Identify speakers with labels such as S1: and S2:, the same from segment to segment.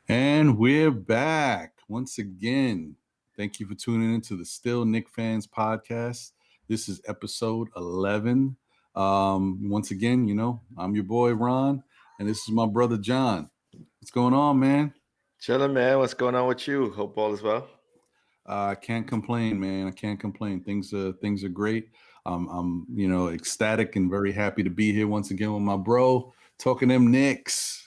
S1: And we're back once again. Thank you for tuning into the Still Knick Fans podcast. This is episode 11. Once again, I'm your boy Ron, and this is my brother John. What's going on, man?
S2: Chilling, man. What's going on with you? Hope all is well.
S1: I can't complain, man. I can't complain. Things are great. I'm ecstatic and very happy to be here once again with my bro, talking them Knicks.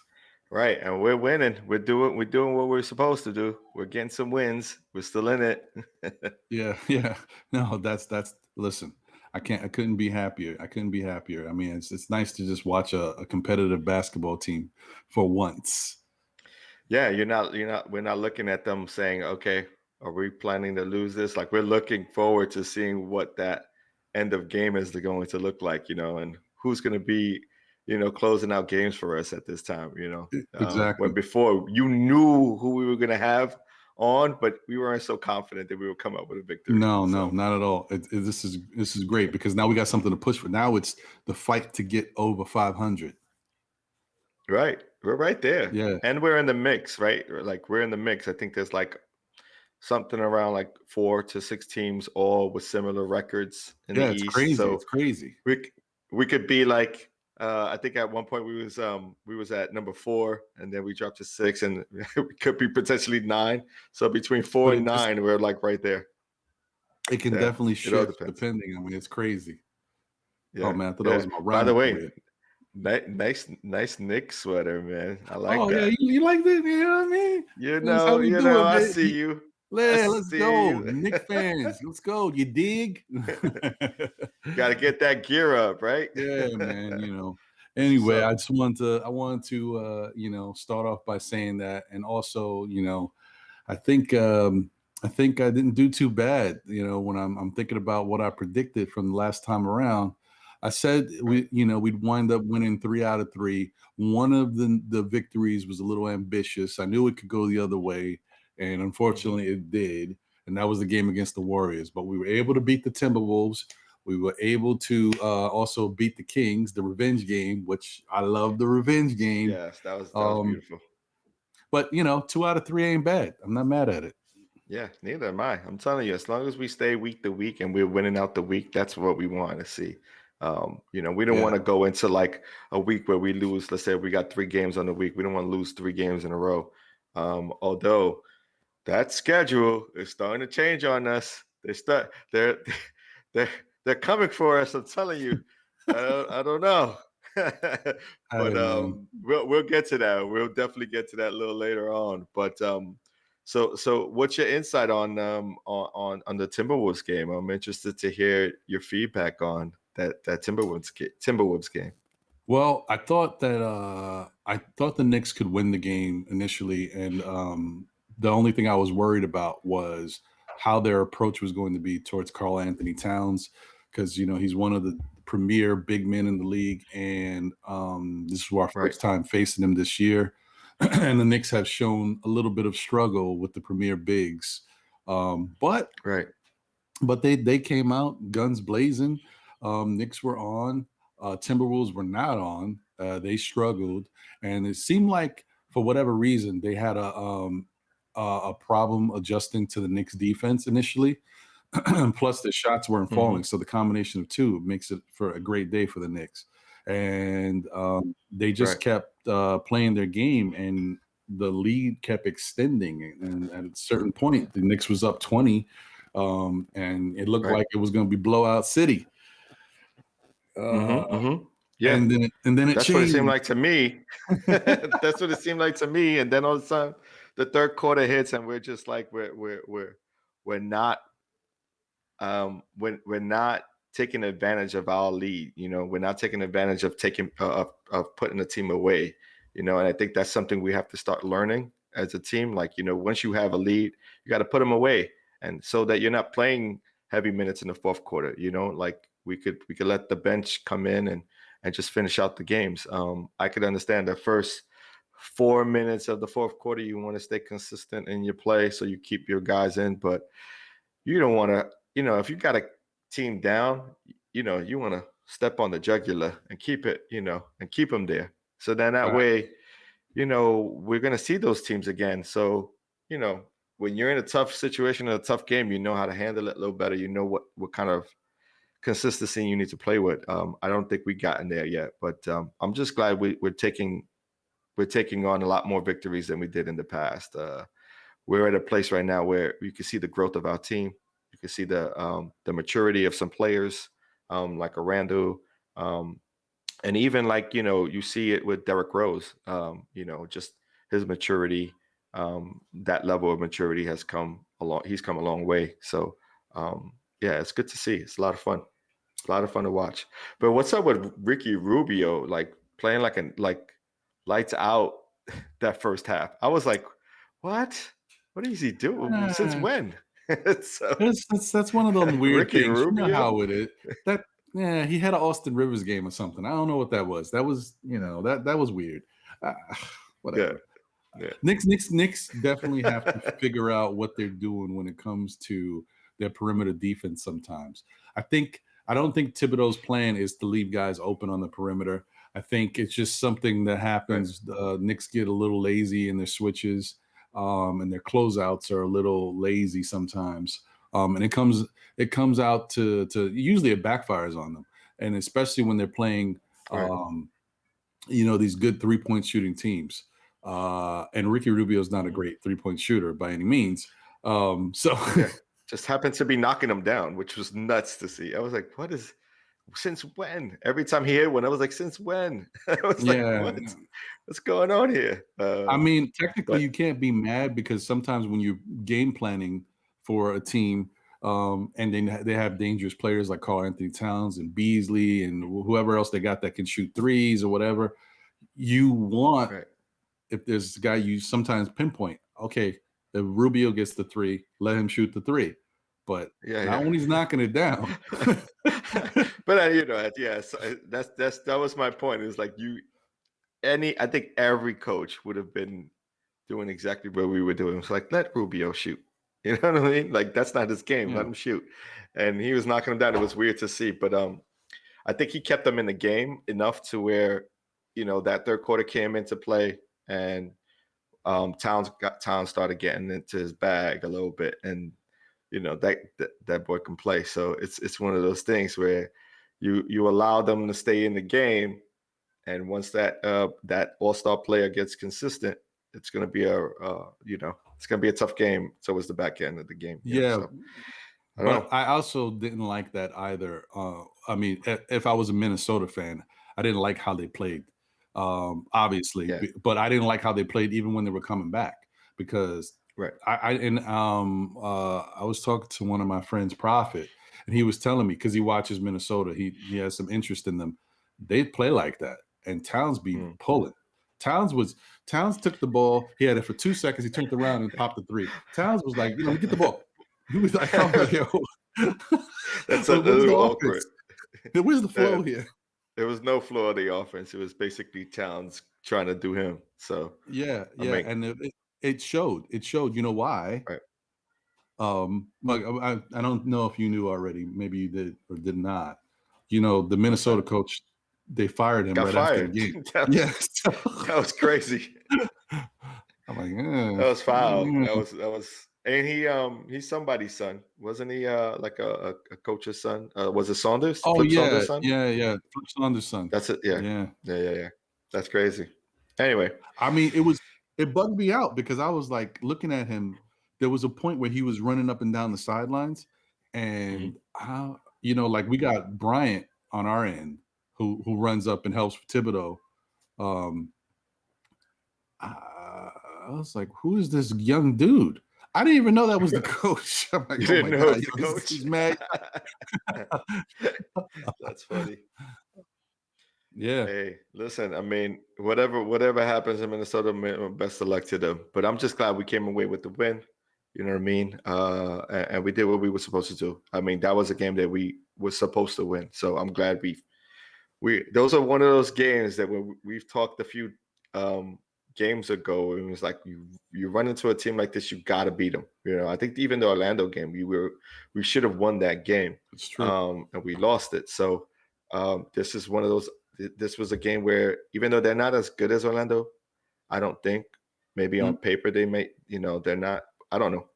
S2: Right, and we're winning. We're doing what we're supposed to do. We're getting some wins. We're still in it.
S1: Yeah. No, that's listen, I couldn't be happier. I couldn't be happier. I mean, it's nice to just watch a competitive basketball team for once.
S2: Yeah, we're not looking at them saying, okay, are we planning to lose this? Like, we're looking forward to seeing what that end of game is going to look like, and who's going to be, closing out games for us at this time,
S1: Exactly.
S2: when before you knew who we were going to have on, but we weren't so confident that we would come up with a victory.
S1: No, not at all. This is great because now we got something to push for. Now it's the fight to get over 500.
S2: Right. We're right there.
S1: Yeah.
S2: And we're in the mix, right? Like, we're in the mix. I think there's like something around like 4 to 6 teams all with similar records in the
S1: It's
S2: East.
S1: crazy.
S2: So
S1: It's crazy.
S2: we could be like I think at one point we was at number 4 and then we dropped to 6 and we could be potentially 9. So between 4 and 9, we're like right there.
S1: It can definitely shift depending. I mean, it's crazy.
S2: Yeah.
S1: Oh man, I thought that was my rhyme.
S2: By the way, nice Knicks sweater, man. I like that.
S1: Yeah, you like that? You know what I mean?
S2: I see you.
S1: Yeah, let's go, Knick fans. Let's go. You dig?
S2: Got to get that gear up, right?
S1: Yeah, man. Anyway, I wanted to start off by saying that, and also, I think I didn't do too bad. When I'm thinking about what I predicted from the last time around. I said we'd wind up winning 3 out of 3. One of the victories was a little ambitious. I knew it could go the other way, and unfortunately it did. And that was the game against the Warriors. But we were able to beat the Timberwolves. We were able to also beat the Kings, the revenge game, which I love the revenge game.
S2: Yes, that was beautiful.
S1: But 2 out of 3 ain't bad. I'm not mad at it.
S2: Yeah, neither am I. I'm telling you, as long as we stay week to week and we're winning out the week, that's what we want to see. We don't want to go into like a week where we lose. Let's say we got 3 games on the week. We don't want to lose 3 games in a row. Although that schedule is starting to change on us. They're coming for us. I'm telling you. I don't know. But we'll get to that. We'll definitely get to that a little later on. But so what's your insight on the Timberwolves game? I'm interested to hear your feedback on that Timberwolves game.
S1: Well, I thought the Knicks could win the game initially, and the only thing I was worried about was how their approach was going to be towards Karl Anthony Towns, because he's one of the premier big men in the league, and this is our first time facing him this year. And the Knicks have shown a little bit of struggle with the premier bigs, but they came out guns blazing. Knicks were on, Timberwolves were not on. They struggled, and it seemed like for whatever reason they had a problem adjusting to the Knicks defense initially. Plus the shots weren't falling, so the combination of two makes it for a great day for the Knicks. And they just kept playing their game, and the lead kept extending. And at a certain point, the Knicks was up 20, and it looked like it was going to be blowout city.
S2: Yeah,
S1: and then it
S2: that's
S1: changed.
S2: What it seemed like to me. That's what it seemed like to me. And then all of a sudden, the third quarter hits, and we're just like we're not. We're not taking advantage of our lead, we're not taking advantage of of putting the team away, and I think that's something we have to start learning as a team. Like, once you have a lead, you got to put them away, and so that you're not playing heavy minutes in the fourth quarter. Like we could let the bench come in and just finish out the games. I could understand the first 4 minutes of the fourth quarter, you want to stay consistent in your play so you keep your guys in, but you don't want to. If you got a team down, you want to step on the jugular and keep it, and keep them there. So then that way, we're going to see those teams again. So, when you're in a tough situation, in a tough game, you know how to handle it a little better. You know what kind of consistency you need to play with. I don't think we've gotten there yet, but I'm just glad we're taking on a lot more victories than we did in the past. We're at a place right now where you can see the growth of our team. You can see the maturity of some players, like Orlando, and even like you see it with Derrick Rose. Just his maturity, that level of maturity has come along. He's come a long way. So yeah, it's good to see. It's a lot of fun. A lot of fun to watch. But what's up with Ricky Rubio, like playing like lights out that first half? I was like, what? What is he doing? Since
S1: Uh,
S2: when? So
S1: that's one of those weird
S2: Ricky
S1: things. You know
S2: Rubio?
S1: how it is. That yeah, he had an Austin Rivers game or something. I don't know what that was. That was that was weird. Uh,
S2: Yeah,
S1: whatever.
S2: yeah.
S1: Knicks definitely have to figure out what they're doing when it comes to their perimeter defense sometimes. I don't think Thibodeau's plan is to leave guys open on the perimeter. I think it's just something that
S2: Right.
S1: happens. Knicks get a little lazy in their switches, and their closeouts are a little lazy sometimes. And it comes out to usually it backfires on them, and especially when they're playing
S2: Right.
S1: these good 3-point shooting teams. And Ricky Rubio is not a
S2: Mhm.
S1: great 3-point shooter by any means. So
S2: Yeah. Just happened to be knocking him down, which was nuts to see. I was like, since when? Every time he hit one, I was like, since when? I was like,
S1: yeah,
S2: what's going on here?
S1: I mean, technically,
S2: But
S1: you can't be mad because sometimes when you're game planning for a team, and then they have dangerous players like Karl Anthony Towns and Beasley and whoever else they got that can shoot threes or whatever, you want
S2: right.
S1: if there's a guy you sometimes pinpoint, okay, if Rubio gets the three, let him shoot the three. But
S2: Yeah,
S1: not
S2: yeah.
S1: when he's knocking it down.
S2: But yeah, so that was my point. Is like I think every coach would have been doing exactly what we were doing. It's like, let Rubio shoot. You know what I mean? Like, that's not his game. Let
S1: Yeah.
S2: him shoot. And he was knocking him down. It was weird to see, but I think he kept them in the game enough to where that third quarter came into play, and Towns started getting into his bag a little bit, and that boy can play. So it's one of those things where you allow them to stay in the game, and once that all-star player gets consistent, it's going to be it's going to be a tough game towards the back end of the game.
S1: Yeah.
S2: So I don't
S1: But
S2: know.
S1: I also didn't like that either. I mean, if I was a Minnesota fan, I didn't like how they played. Obviously,
S2: Yeah.
S1: but I didn't like how they played even when they were coming back because
S2: Right.
S1: I was talking to one of my friends, Prophet, and he was telling me because he watches Minnesota, he has some interest in them. They play like that, and Towns be
S2: Mm.
S1: pulling. Towns took the ball. He had it for 2 seconds. He turned around and popped the three. Towns was like, get the ball. He was like, "Oh, yo,
S2: That's a
S1: where's the
S2: little
S1: offense?
S2: awkward.
S1: Where's the
S2: Uh,
S1: flow here?"
S2: there was no flow of the offense. It was basically Towns trying to do him. So
S1: Yeah,
S2: I
S1: yeah,
S2: mean,
S1: and it showed. It showed. You know why?
S2: right.
S1: Like I don't know if you knew already. Maybe you did or did not. The
S2: What's
S1: Minnesota
S2: that?
S1: coach, they fired him
S2: Got
S1: right after the
S2: fired.
S1: game.
S2: that,
S1: Yes.
S2: that was crazy.
S1: I'm like,
S2: That was foul.
S1: yeah.
S2: That was, and he's somebody's son, wasn't he? Like a coach's son. Was it Saunders?
S1: Oh
S2: Flip
S1: yeah,
S2: Saunders' son?
S1: yeah, yeah. Flip Saunders' son.
S2: That's it. Yeah,
S1: Yeah.
S2: yeah, yeah, yeah. That's crazy. Anyway,
S1: I mean, it bugged me out because I was like looking at him. There was a point where he was running up and down the sidelines,
S2: mhm.
S1: and like we got Bryant on our end who runs up and helps Thibodeau. Um, I was like, who is this young dude? I didn't even know that was the coach. I'm like,
S2: You
S1: oh
S2: didn't
S1: my
S2: know
S1: god,
S2: it's the coach.
S1: he's mad.
S2: That's funny.
S1: Yeah,
S2: Hey, listen, I mean, whatever happens in Minnesota, best of luck to them. But I'm just glad we came away with the win. You know what I mean? And we did what we were supposed to do. I mean, that was a game that we were supposed to win. So I'm glad we those are one of those games that we've talked a few games ago. It was like you run into a team like this, you got to beat them. I think even the Orlando game, we should have won that game,
S1: it's true.
S2: and we lost it. So this is one of those. This was a game where even though they're not as good as Orlando, I don't think. Maybe on
S1: Mm.
S2: paper they may, they're not. I don't know,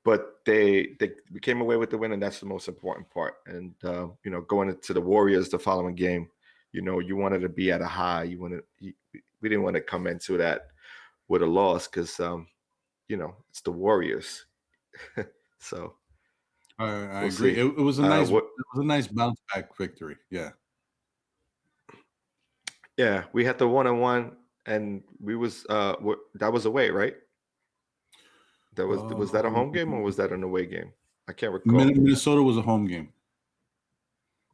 S2: but they came away with the win, and that's the most important part. And going into the Warriors the following game, you wanted to be at a high. We didn't want to come into that with a loss because it's the Warriors. So
S1: I
S2: we'll
S1: agree.
S2: see.
S1: It was a
S2: What?
S1: nice bounce back victory. Yeah.
S2: Yeah, we had the 1-1, and we was that was away, right? Was that a
S1: Um,
S2: home game or was that an away game? I can't recall.
S1: Minnesota was a home game.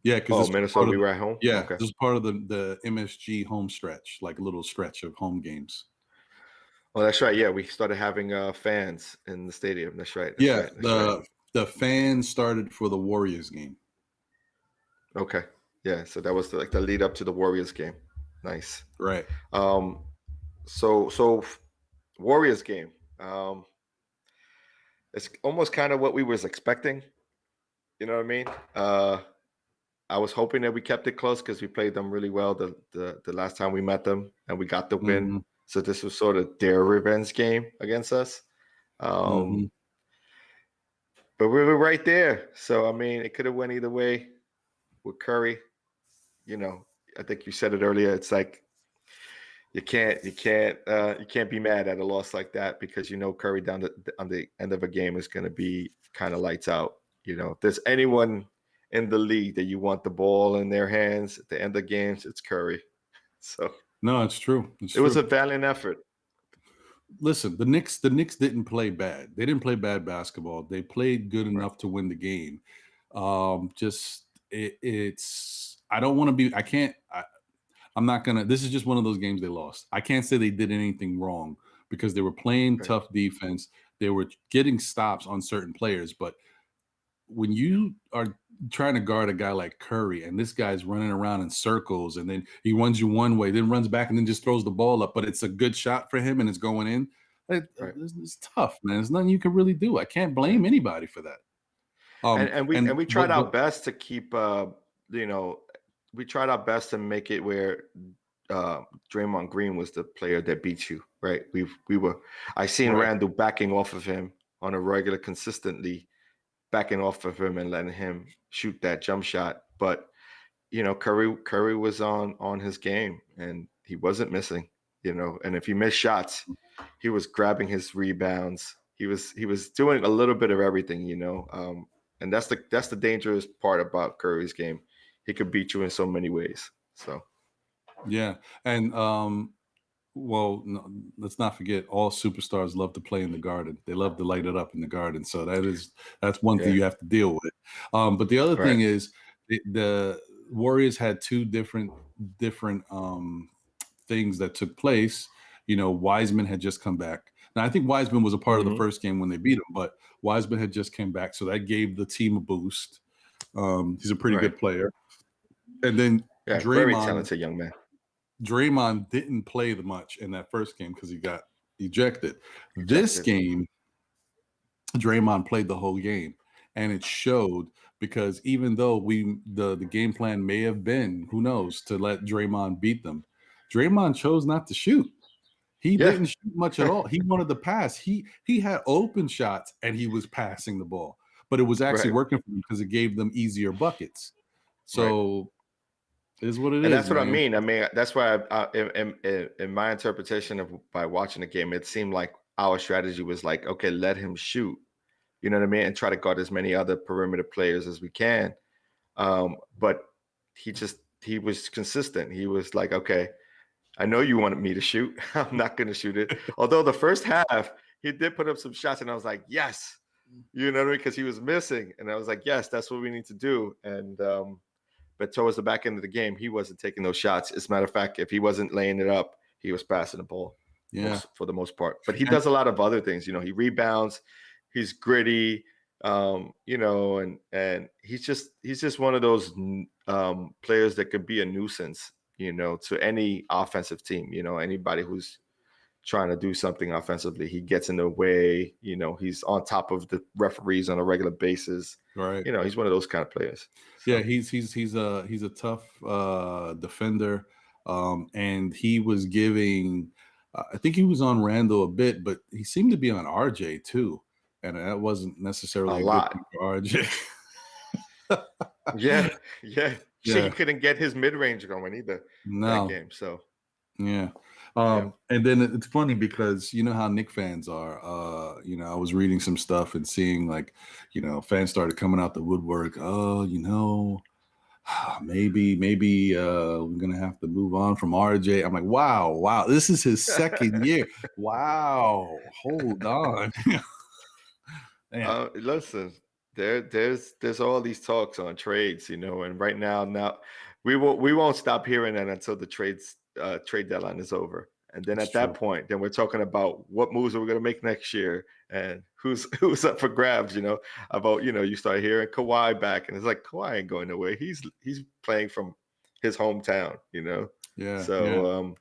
S1: Yeah, because
S2: Oh,
S1: this was
S2: Minnesota,
S1: part of
S2: we were at home.
S1: yeah,
S2: Okay.
S1: this is part of the MSG home stretch, like a little stretch of home games.
S2: Oh, that's right. Yeah, we started having fans in the stadium. That's right. That's
S1: Yeah,
S2: right. That's right.
S1: the fans started for the Warriors game.
S2: Okay. Yeah. So that was like the lead up to the Warriors game. Nice.
S1: Right.
S2: Um. So Warriors game. It's almost kind of what we was expecting. You know what I mean? I was hoping that we kept it close because we played them really well the last time we met them and we got the win.
S1: Mm-hmm.
S2: So this was sort of their revenge game against us.
S1: Mm-hmm.
S2: But we were right there. So I mean, it could have went either way with Curry. I think you said it earlier. It's like you can't be mad at a loss like that because Curry on the end of a game is going to be kind of lights out. If there's anyone in the league that you want the ball in their hands at the end of games, it's Curry. So
S1: No, it's true. It's
S2: it was
S1: true.
S2: a valiant effort.
S1: Listen, the Knicks didn't play bad. They didn't play bad basketball. They played good
S2: Right.
S1: enough to win the game. It's I don't want to be. I can't. I'm not gonna. This is just one of those games they lost. I can't say they did anything wrong because they were playing
S2: Right.
S1: tough defense. They were getting stops on certain players, but when you are trying to guard a guy like Curry and this guy's running around in circles and then he runs you one way, then runs back and then just throws the ball up, but it's a good shot for him and it's going in.
S2: Right.
S1: It's tough, man. There's nothing you can really do. I can't
S2: Yeah.
S1: blame anybody for that.
S2: And we tried our
S1: But
S2: best to keep we tried our best to make it where Draymond Green was the player that beat you, right? I seen
S1: right,
S2: Randall backing off of him on a regular, consistently backing off of him and letting him shoot that jump shot. But Curry was on his game and he wasn't missing. And if he missed shots, he was grabbing his rebounds. He was doing a little bit of everything. And that's the dangerous part about Curry's game. He could beat you in so many ways. So
S1: yeah, and well, no, let's not forget all superstars love to play in the garden. They love to light it up in the garden. So that's one thing
S2: yeah,
S1: you have to deal with. But the other
S2: right.
S1: thing is the Warriors had two different things that took place. Wiseman had just come back. Now I think Wiseman was a part of the
S2: Hmm.
S1: first game when they beat him, but Wiseman had just came back, so that gave the team a boost. He's a pretty
S2: Right.
S1: good player. And then
S2: Yeah, very
S1: Draymond
S2: talented young man.
S1: Draymond didn't play the much in that first game because he got ejected. This
S2: Ejected.
S1: game, Draymond played the whole game, and it showed because even though the game plan may have been, who knows, to let Draymond beat them, Draymond chose not to shoot. He
S2: Yeah.
S1: didn't shoot much at all. He wanted to pass. He had open shots and he was passing the ball, but it was actually
S2: Right.
S1: working for him because it gave them easier buckets.
S2: Right.
S1: So it is what it
S2: And
S1: is,
S2: that's what I
S1: man.
S2: mean. I mean, that's why in my interpretation of by watching the game, it seemed like our strategy was like, okay, let him shoot. You know what I mean? And try to guard as many other perimeter players as we can. But he was consistent. He was like, okay, I know you wanted me to shoot. I'm not going to shoot it. Although the first half, he did put up some shots, and I was like, yes, you know what I mean? Because he was missing. And I was like, yes, that's what we need to do. And but towards the back end of the game, he wasn't taking those shots. As a matter of fact, if he wasn't laying it up, he was passing the ball
S1: Yeah.
S2: for the most part. But he
S1: And
S2: does a lot of other things. He rebounds, he's gritty, and he's just one of those players that could be a nuisance, to any offensive team. Anybody who's trying to do something offensively, he gets in the way. He's on top of the referees on a regular basis.
S1: right.
S2: He's one of those kind of players.
S1: Yeah,
S2: So
S1: he's a tough defender, and he was giving I think he was on Randall a bit, but he seemed to be on RJ too, and that wasn't
S2: A
S1: necessarily a good thing
S2: lot.
S1: for RJ.
S2: Yeah, yeah. He
S1: Yeah,
S2: couldn't get his mid range going either that
S1: no,
S2: game. So
S1: yeah.
S2: yeah,
S1: And then it's funny because you know how Knick fans are. I was reading some stuff and seeing like, fans started coming out the woodwork. Oh, maybe we're gonna have to move on from RJ. I'm like, wow, this is his second year. Wow, hold on. Man.
S2: listen, there's all these talks on trades, and right now we won't stop hearing that until the trade deadline is over. And then
S1: It's
S2: at that
S1: true.
S2: point, then we're talking about what moves are we going to make next year and who's who's up for grabs. About you start hearing Kawhi back, and it's like Kawhi ain't going nowhere. He's playing from his hometown.
S1: Yeah, yeah.
S2: So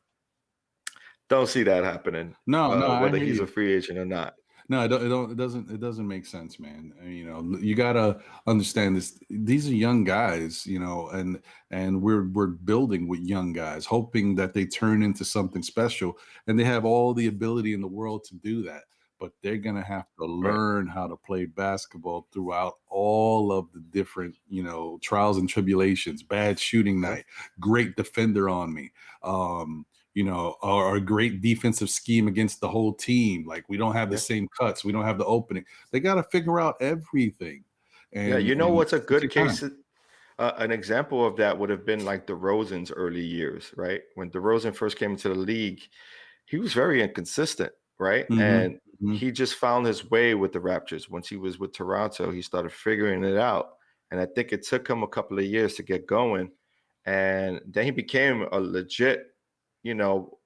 S2: don't see that happening,
S1: No, I
S2: whether
S1: hear
S2: he's a
S1: you.
S2: free agent or not.
S1: No, it doesn't make sense, man. You gotta understand this. These are young guys, and we're building with young guys, hoping that they turn into something special, and they have all the ability in the world to do that. But they're gonna have to
S2: Right.
S1: learn how to play basketball throughout all of the different, trials and tribulations. Bad shooting
S2: Mhm.
S1: night, great defender on me. Or a great defensive scheme against the whole team. Like we don't have the
S2: Yeah.
S1: same cuts, we don't have the opening. They got to figure out everything,
S2: Yeah.
S1: and
S2: You know what's a
S1: take
S2: good
S1: your time.
S2: case? An example of that would have been like DeRozan's early years, right? When DeRozan first came into the league, he was very inconsistent, right?
S1: Hmm.
S2: And
S1: Hmm.
S2: he just found his way with the Raptors. Once he was with Toronto, he started figuring it out. And I think it took him a couple of years to get going. And then he became a legit, you know,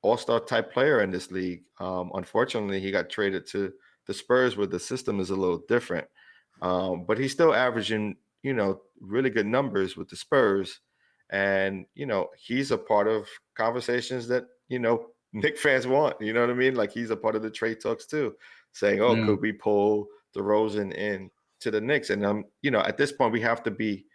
S2: all-star type player in this league. Unfortunately, he got traded to the Spurs where the system is a little different. But he's still averaging, really good numbers with the Spurs. And, he's a part of conversations that, Knick fans want. You know what I mean? Like he's a part of the trade talks too, saying, "Oh,
S1: Yeah.
S2: could we pull DeRozan in to the Knicks?" And at this point, we have to be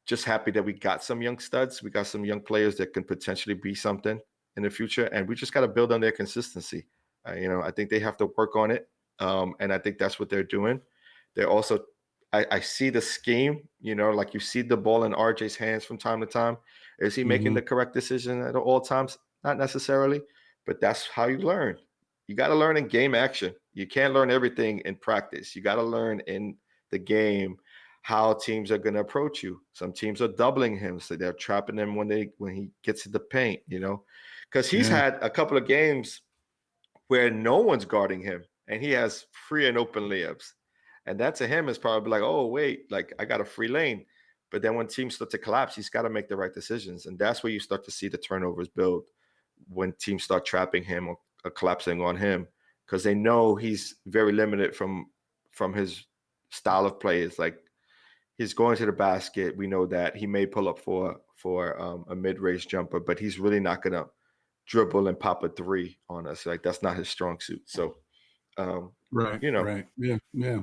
S2: just happy that we got some young studs, we got some young players that can potentially be something in the future, and we just got to build on their consistency. I think they have to work on it, and I think that's what they're doing. They're also, I see the scheme. Like you see the ball in RJ's hands from time to time. Is he making
S1: Hmm.
S2: the correct decision at all times? Not necessarily, but that's how you learn. You got to learn in game action. You can't learn everything in practice. You got to learn in the game how teams are going to approach you. Some teams are doubling him, so they're trapping him when he gets to the paint. Because he's
S1: Yeah.
S2: had a couple of games where no one's guarding him, and he has free and open layups, and that to him is probably like, oh wait, like I got a free lane. But then when teams start to collapse, he's got to make the right decisions, and that's where you start to see the turnovers build when teams start trapping him or collapsing on him because they know he's very limited from his style of play. It's like he's going to the basket. We know that he may pull up for a mid-range jumper, but he's really not going to dribble and pop a three on us. Like that's not his strong suit. So, um,
S1: Right.
S2: you know,
S1: Right. Yeah. Yeah.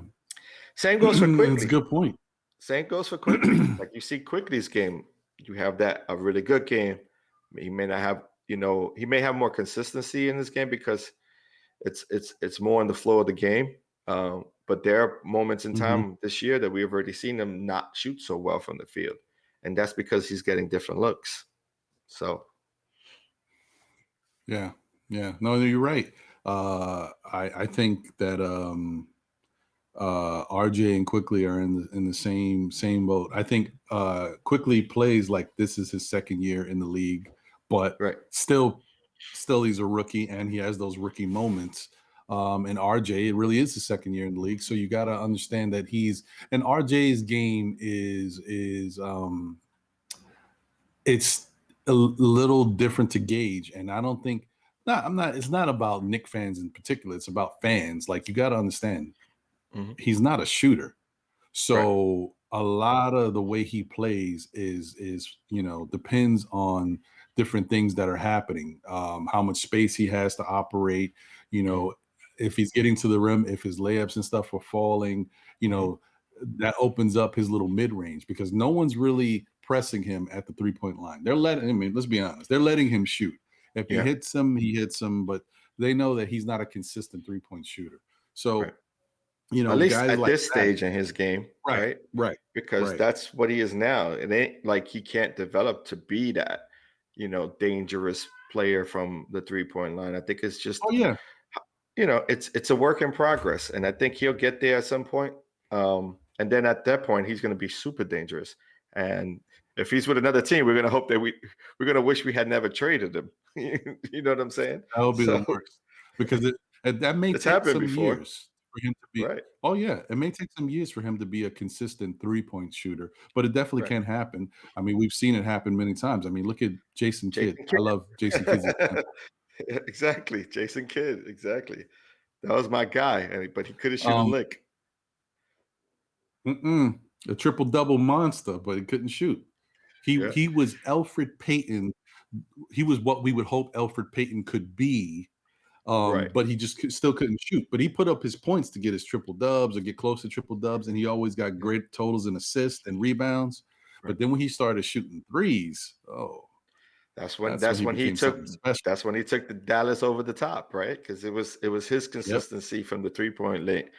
S2: same goes for
S1: It's a
S2: Quickly.
S1: good point.
S2: Same goes for Quickly. Like you see Quickly's game, you have that a really good game. He may not have, he may have more consistency in this game because it's more in the flow of the game. But there are moments in
S1: Hmm.
S2: time this year that we have already seen him not shoot so well from the field, and that's because he's getting different looks. So
S1: Yeah. Yeah. No, you're right. I think that RJ and Quickly are in the same boat. I think Quickly plays like this is his second year in the league, but
S2: right,
S1: still he's a rookie and he has those rookie moments. And RJ, it really is his second year in the league, so you got to understand that RJ's game is it's a little different to gauge, and I don't think. Not, I'm not. It's not about Knick fans in particular. It's about fans. Like you got to understand,
S2: hmm
S1: he's not a shooter.
S2: right,
S1: So a lot of the way he plays is depends on different things that are happening. How much space he has to operate. You
S2: hmm
S1: know, if he's getting to the rim, if his layups and stuff are falling. You
S2: hmm
S1: know, that opens up his little mid range because no one's really pressing him at the 3-point line. They're letting. I mean, let's be honest. They're letting him shoot. If he
S2: Yeah.
S1: hits them, he hits them, but they know that he's not a consistent 3-point shooter.
S2: Right.
S1: So,
S2: At least
S1: guys
S2: at
S1: like
S2: this
S1: that.
S2: stage in his game,
S1: Right,
S2: right?
S1: right,
S2: Because
S1: right.
S2: that's what he is now. It ain't like he can't develop to be that, dangerous player from the 3-point line. I think it's just,
S1: Oh yeah.
S2: it's a work in progress, and I think he'll get there at some point. And then at that point, he's going to be super dangerous. And if he's with another team, we're going to hope that we're going to wish we had never traded him. You know what I'm saying?
S1: That would be the
S2: So
S1: worst because that may
S2: it's
S1: take
S2: happened
S1: some
S2: before,
S1: years for him to be.
S2: right?
S1: Oh yeah, it may take some years for him to be a consistent 3-point shooter, but it definitely
S2: Right.
S1: can happen. I mean, we've seen it happen many times. I mean, look at Jason Kidd.
S2: Jason
S1: I love Jason Kidd's
S2: Kidd.
S1: example.
S2: Exactly. Jason Kidd. Exactly. That was my guy, but he couldn't shoot a
S1: Um,
S2: lick.
S1: a triple double monster, but he couldn't shoot.
S2: Yeah.
S1: He was Elfrid Payton. He was what we would hope Elfrid Payton could be.
S2: Right.
S1: But he just still couldn't shoot. But he put up his points to get his triple dubs or get close to triple dubs, and he always got great totals and assists and rebounds.
S2: Right.
S1: But then when he started shooting threes,
S2: that's when
S1: he
S2: he
S1: became
S2: took
S1: something special.
S2: the Dallas over the top, right? Because it was his consistency from the 3-point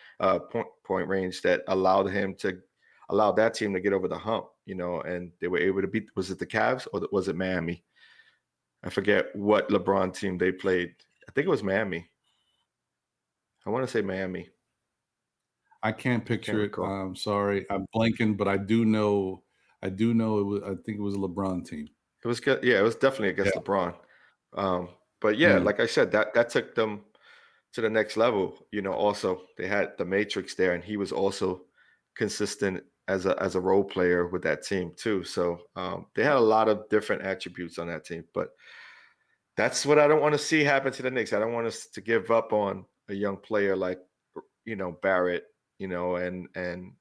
S2: point range that allowed that team to get over the hump, and they were able to beat. Was it the Cavs or was it Miami? I forget what LeBron team they played. I think it was Miami. I want to say Miami.
S1: I can't picture it.
S2: recall.
S1: I'm sorry, I'm blanking, but I do know. It was. I think it was a LeBron team.
S2: It was good. Yeah, it was definitely against LeBron. But yeah, like I said, that took them to the next level. Also they had the Matrix there, and he was also consistent as a role player with that team too. So they had a lot of different attributes on that team. But that's what I don't want to see happen to the Knicks. I don't want us to give up on a young player like Barrett, and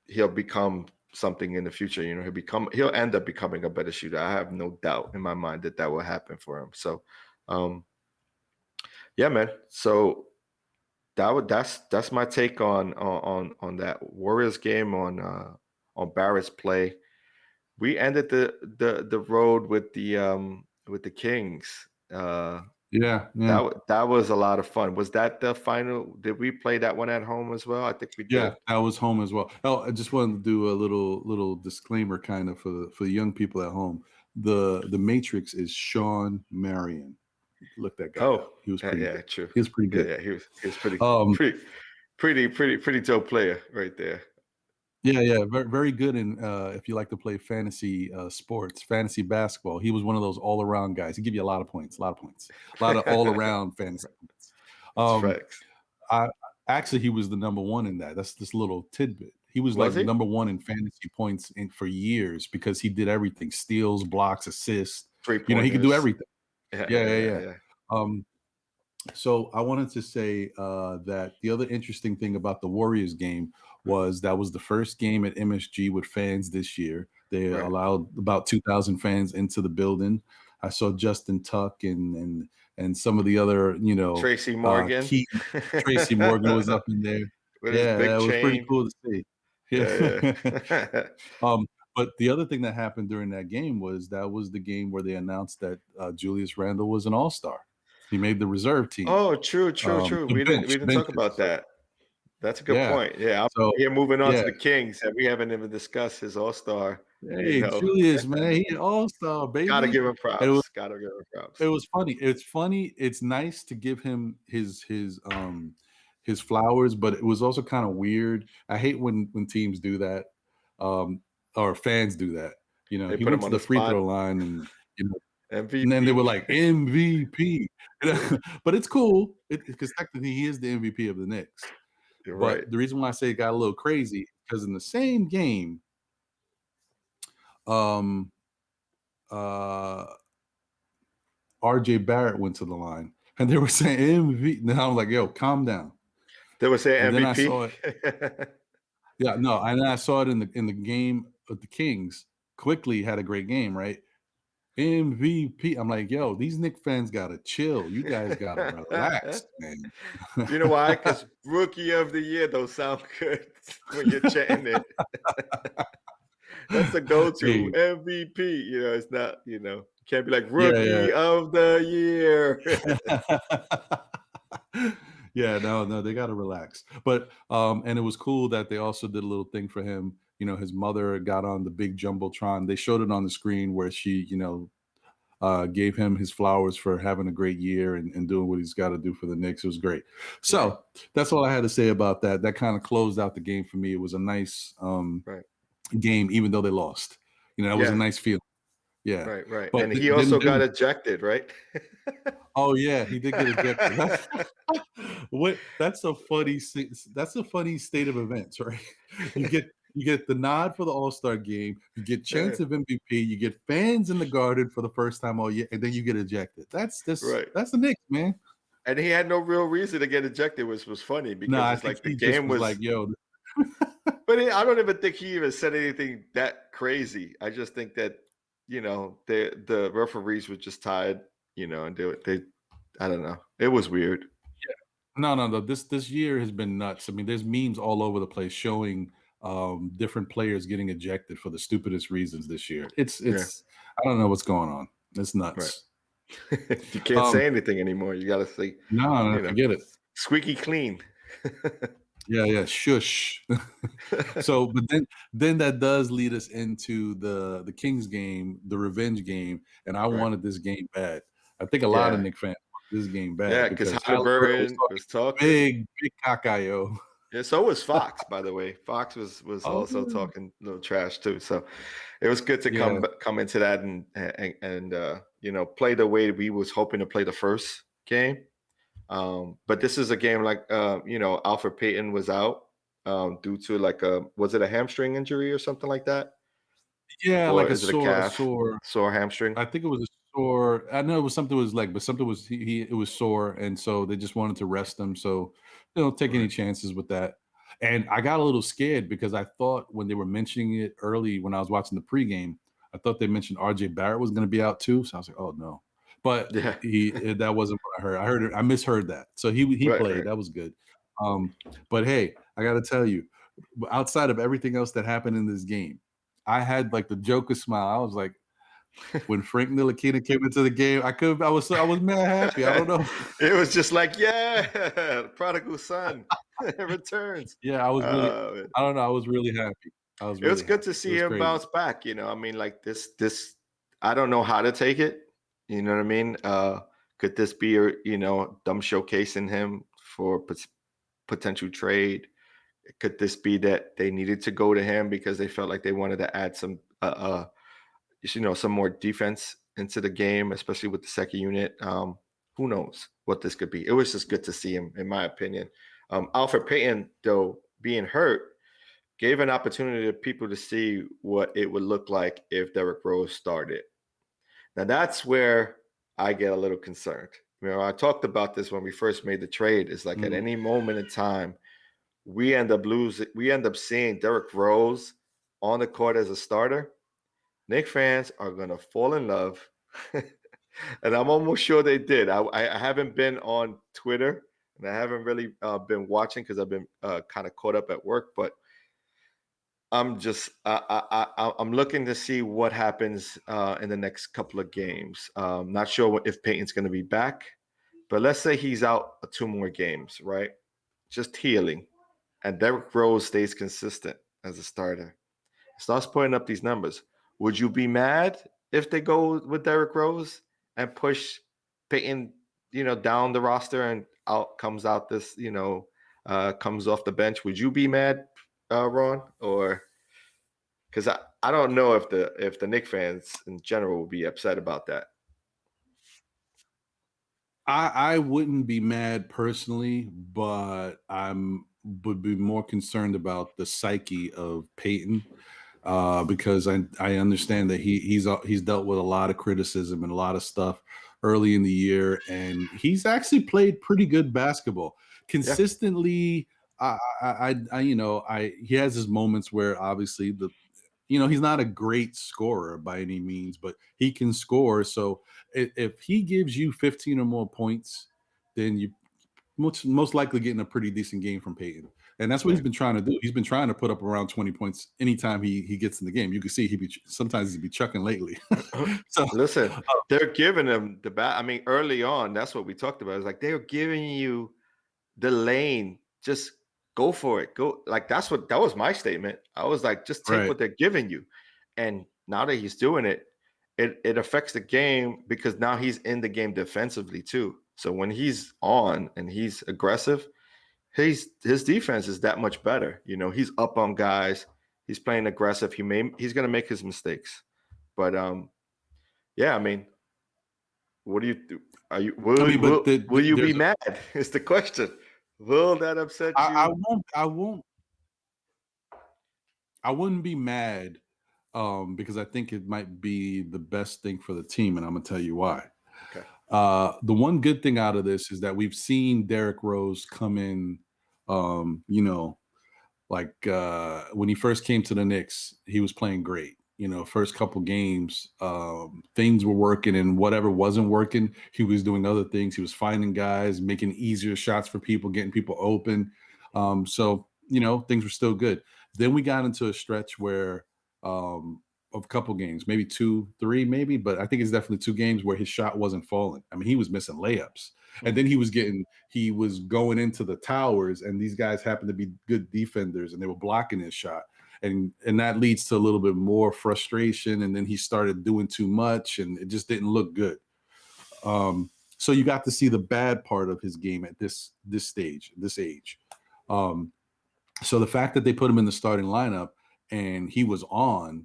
S2: he'll become something in the future. He'll end up becoming a better shooter. I have no doubt in my mind that will happen for him. So, yeah, man. So that's my take on that Warriors game, on Barrett's play. We ended the road with the Kings. That was a lot of fun. Was that the final? Did we play that one at home as well? I think we did.
S1: Yeah, that was home as well. Oh, I just wanted to do a little disclaimer, kind of for the young people at home. The Matrix is Sean Marion. Look that guy up. He was pretty good.
S2: True.
S1: He was pretty good.
S2: Yeah, he was pretty dope player right there.
S1: Yeah, very, very good in if you like to play fantasy sports, fantasy basketball. He was one of those all around guys. He give you a lot of points, a lot of all around fantasy points.
S2: Facts.
S1: Actually, he was the number one in that. That's this little tidbit. He was like number one in fantasy points for years because he did everything: steals, blocks, assists. He could do everything. Yeah. So I wanted to say that the other interesting thing about the Warriors game was that was the first game at MSG with fans this year. They allowed about 2,000 fans into the building. I saw Justin Tuck and some of the other,
S2: Tracy Morgan.
S1: Tracy Morgan was up in there.
S2: With his big
S1: that was pretty
S2: chain.
S1: cool to see.
S2: Yeah.
S1: But the other thing that happened during that game was the game where they announced that Julius Randle was an all-star. He made the reserve team.
S2: Oh, true. We didn't talk about that. That's a good point. Yeah, I'm moving on to the Kings, and we haven't even discussed his all-star.
S1: Hey, Julius, man, he all-star, baby.
S2: Gotta give him props.
S1: It was funny. It's funny. It's nice to give him his flowers, but it was also kind of weird. I hate when teams do that, or fans do that. He went to the free throw line and
S2: MVP.
S1: And then they were like MVP, but it's cool because technically he is the MVP of the Knicks.
S2: You're
S1: but
S2: right.
S1: The reason why I say it got a little crazy because in the same game, RJ Barrett went to the line and they were saying MVP. Now I'm like, yo, calm down.
S2: They were saying
S1: and
S2: MVP.
S1: Then I saw it. Yeah, no, and then I saw it in the game of the Kings. Quickly had a great game, right? MVP. I'm like, yo, these Knicks fans gotta chill. You guys gotta relax, man.
S2: You know why? Because Rookie of the Year don't sound good when you're chanting it. That's the go-to
S1: Hey,
S2: MVP. It's not. Can't be like
S1: yeah,
S2: rookie of the year.
S1: yeah. Yeah, no, they got to relax. But and it was cool that they also did a little thing for him. His mother got on the big jumbotron. They showed it on the screen where she, gave him his flowers for having a great year and doing what he's got to do for the Knicks. It was great.
S2: Right,
S1: So that's all I had to say about that. That kind of closed out the game for me. It was a nice
S2: right.
S1: game, even though they lost. That was a
S2: Yeah,
S1: nice feeling. Yeah,
S2: right, right.
S1: but
S2: And he
S1: then,
S2: also got ejected, right?
S1: oh yeah, he did get ejected. What? That's a funny state of events, right? You get the nod for the All-Star game, you get chance of MVP, you get fans in the Garden for the first time all year, and then you get ejected.
S2: Right.
S1: That's the Knicks, man.
S2: And he had no real reason to get ejected, which was funny
S1: No,
S2: because
S1: I
S2: it's
S1: think
S2: like the
S1: he just
S2: game
S1: was like,
S2: was.
S1: yo,
S2: But I don't even think he even said anything that crazy. I just think that the referees were just tired, and they I don't know. It was weird.
S1: no. This year has been nuts. I mean, there's memes all over the place showing different players getting ejected for the stupidest reasons this year.
S2: Yeah,
S1: It's I don't know what's going on. It's
S2: right.
S1: nuts.
S2: You can't
S1: Um,
S2: say anything anymore. You got to say,
S1: no,
S2: you know,
S1: forget it.
S2: squeaky clean.
S1: Yeah, shush. So, but then that does lead us into the Kings game, the revenge game, and I
S2: Right.
S1: wanted this game bad. I think a lot of
S2: Yeah.
S1: Knick fans wanted this game bad
S2: Yeah, because
S1: because Alec Burks was
S2: Halliburton
S1: talking
S2: was talking.
S1: big cockayo.
S2: Yeah, so was Fox, by the way. Fox was
S1: Oh,
S2: also talking a little trash too. So it was good to
S1: yeah,
S2: come into that and play the way we was hoping to play the first game. But this is a game like Alfred Payton was out due to like was it a hamstring injury or something like that?
S1: yeah,
S2: Or
S1: like
S2: is it a
S1: a
S2: calf?
S1: sore.
S2: Sore hamstring?
S1: I think it was a sore. I know it was something with his leg, but something was it was sore, and so they just wanted to rest him. So, take any
S2: Right.
S1: chances with that. And I got a little scared because I thought when they were mentioning it early when I was watching the pregame, I thought they mentioned RJ Barrett was going to be out too. So I was like, oh no. But
S2: Yeah.
S1: that wasn't what I heard. I misheard that. So he
S2: Right,
S1: played.
S2: right.
S1: That was good. Um, but hey, I got to tell you, outside of everything else that happened in this game, I had like the Joker smile. I was like, when Frank Ntilikina came into the game, I was mad happy. I don't know.
S2: It was just like, yeah, the prodigal son returns.
S1: Yeah,
S2: Uh,
S1: I don't know. I was really happy. I was
S2: it was
S1: really
S2: good to
S1: happy. It
S2: see
S1: was
S2: him
S1: crazy.
S2: bounce back. I mean, like this, I don't know how to take it. You know what I mean? Could this be them showcasing him for potential trade? Could this be that they needed to go to him because they felt like they wanted to add some some more defense into the game, especially with the second unit. Who knows what this could be? It was just good to see him, in my opinion. Alfred Payton, though, being hurt, gave an opportunity to people to see what it would look like if Derrick Rose started. Now that's where I get a little concerned. I talked about this when we first made the trade. It's like at
S1: Mhm.
S2: any moment in time, we end up seeing Derrick Rose on the court as a starter. Knick fans are gonna fall in love, and I'm almost sure they did. I haven't been on Twitter, and I haven't really been watching because I've been kind of caught up at work. But I'm just I'm looking to see what happens in the next couple of games. Not sure if Peyton's going to be back, but let's say he's out 2 more games, right? Just healing, and Derrick Rose stays consistent as a starter, starts putting up these numbers. Would you be mad if they go with Derrick Rose and push Peyton, down the roster and comes out this, comes off the bench? Would you be mad, Ron? Or because I don't know if the Knick fans in general would be upset about that.
S1: I wouldn't be mad personally, but I'm would be more concerned about the psyche of Peyton because I understand that he's dealt with a lot of criticism and a lot of stuff early in the year, and he's actually played pretty good basketball
S2: Yeah,
S1: consistently. I he has his moments where obviously he's not a great scorer by any means, but he can score. So if he gives you 15 or more points, then you most likely getting a pretty decent game from Peyton. And that's what he's been trying to do. He's been trying to put up around 20 points anytime he gets in the game. You can see sometimes he'd be chucking lately. So
S2: Listen, they're giving him the bat. I mean, early on, that's what we talked about. It's like they're giving you the lane. Just go for it. Go. Like that was my statement. I was like, just take
S1: right.
S2: what they're giving you. And now that he's doing it, it affects the game because now he's in the game defensively too. So when he's on and he's aggressive, his defense is that much better. You know, he's up on guys. He's playing aggressive. He's gonna make his mistakes. But yeah, I mean, what do you do? Are you
S1: I mean, but
S2: will you be mad? Is the question. Will that upset you?
S1: I wouldn't be mad because I think it might be the best thing for the team, and I'm gonna tell you why.
S2: Okay.
S1: The one good thing out of this is that we've seen Derrick Rose come in, you know, like when he first came to the Knicks, he was playing great. You know, first couple games, things were working, and whatever wasn't working, he was doing other things. He was finding guys, making easier shots for people, getting people open. So you know, things were still good. Then we got into a stretch where of a couple games, maybe 2, 3, maybe, but I think it's definitely 2 games where his shot wasn't falling. I mean, he was missing layups. And then he was going into the towers, and these guys happened to be good defenders, and they were blocking his shot. And that leads to a little bit more frustration. And then he started doing too much, and it just didn't look good. So you got to see the bad part of his game at this stage, this age. So the fact that they put him in the starting lineup and he was on,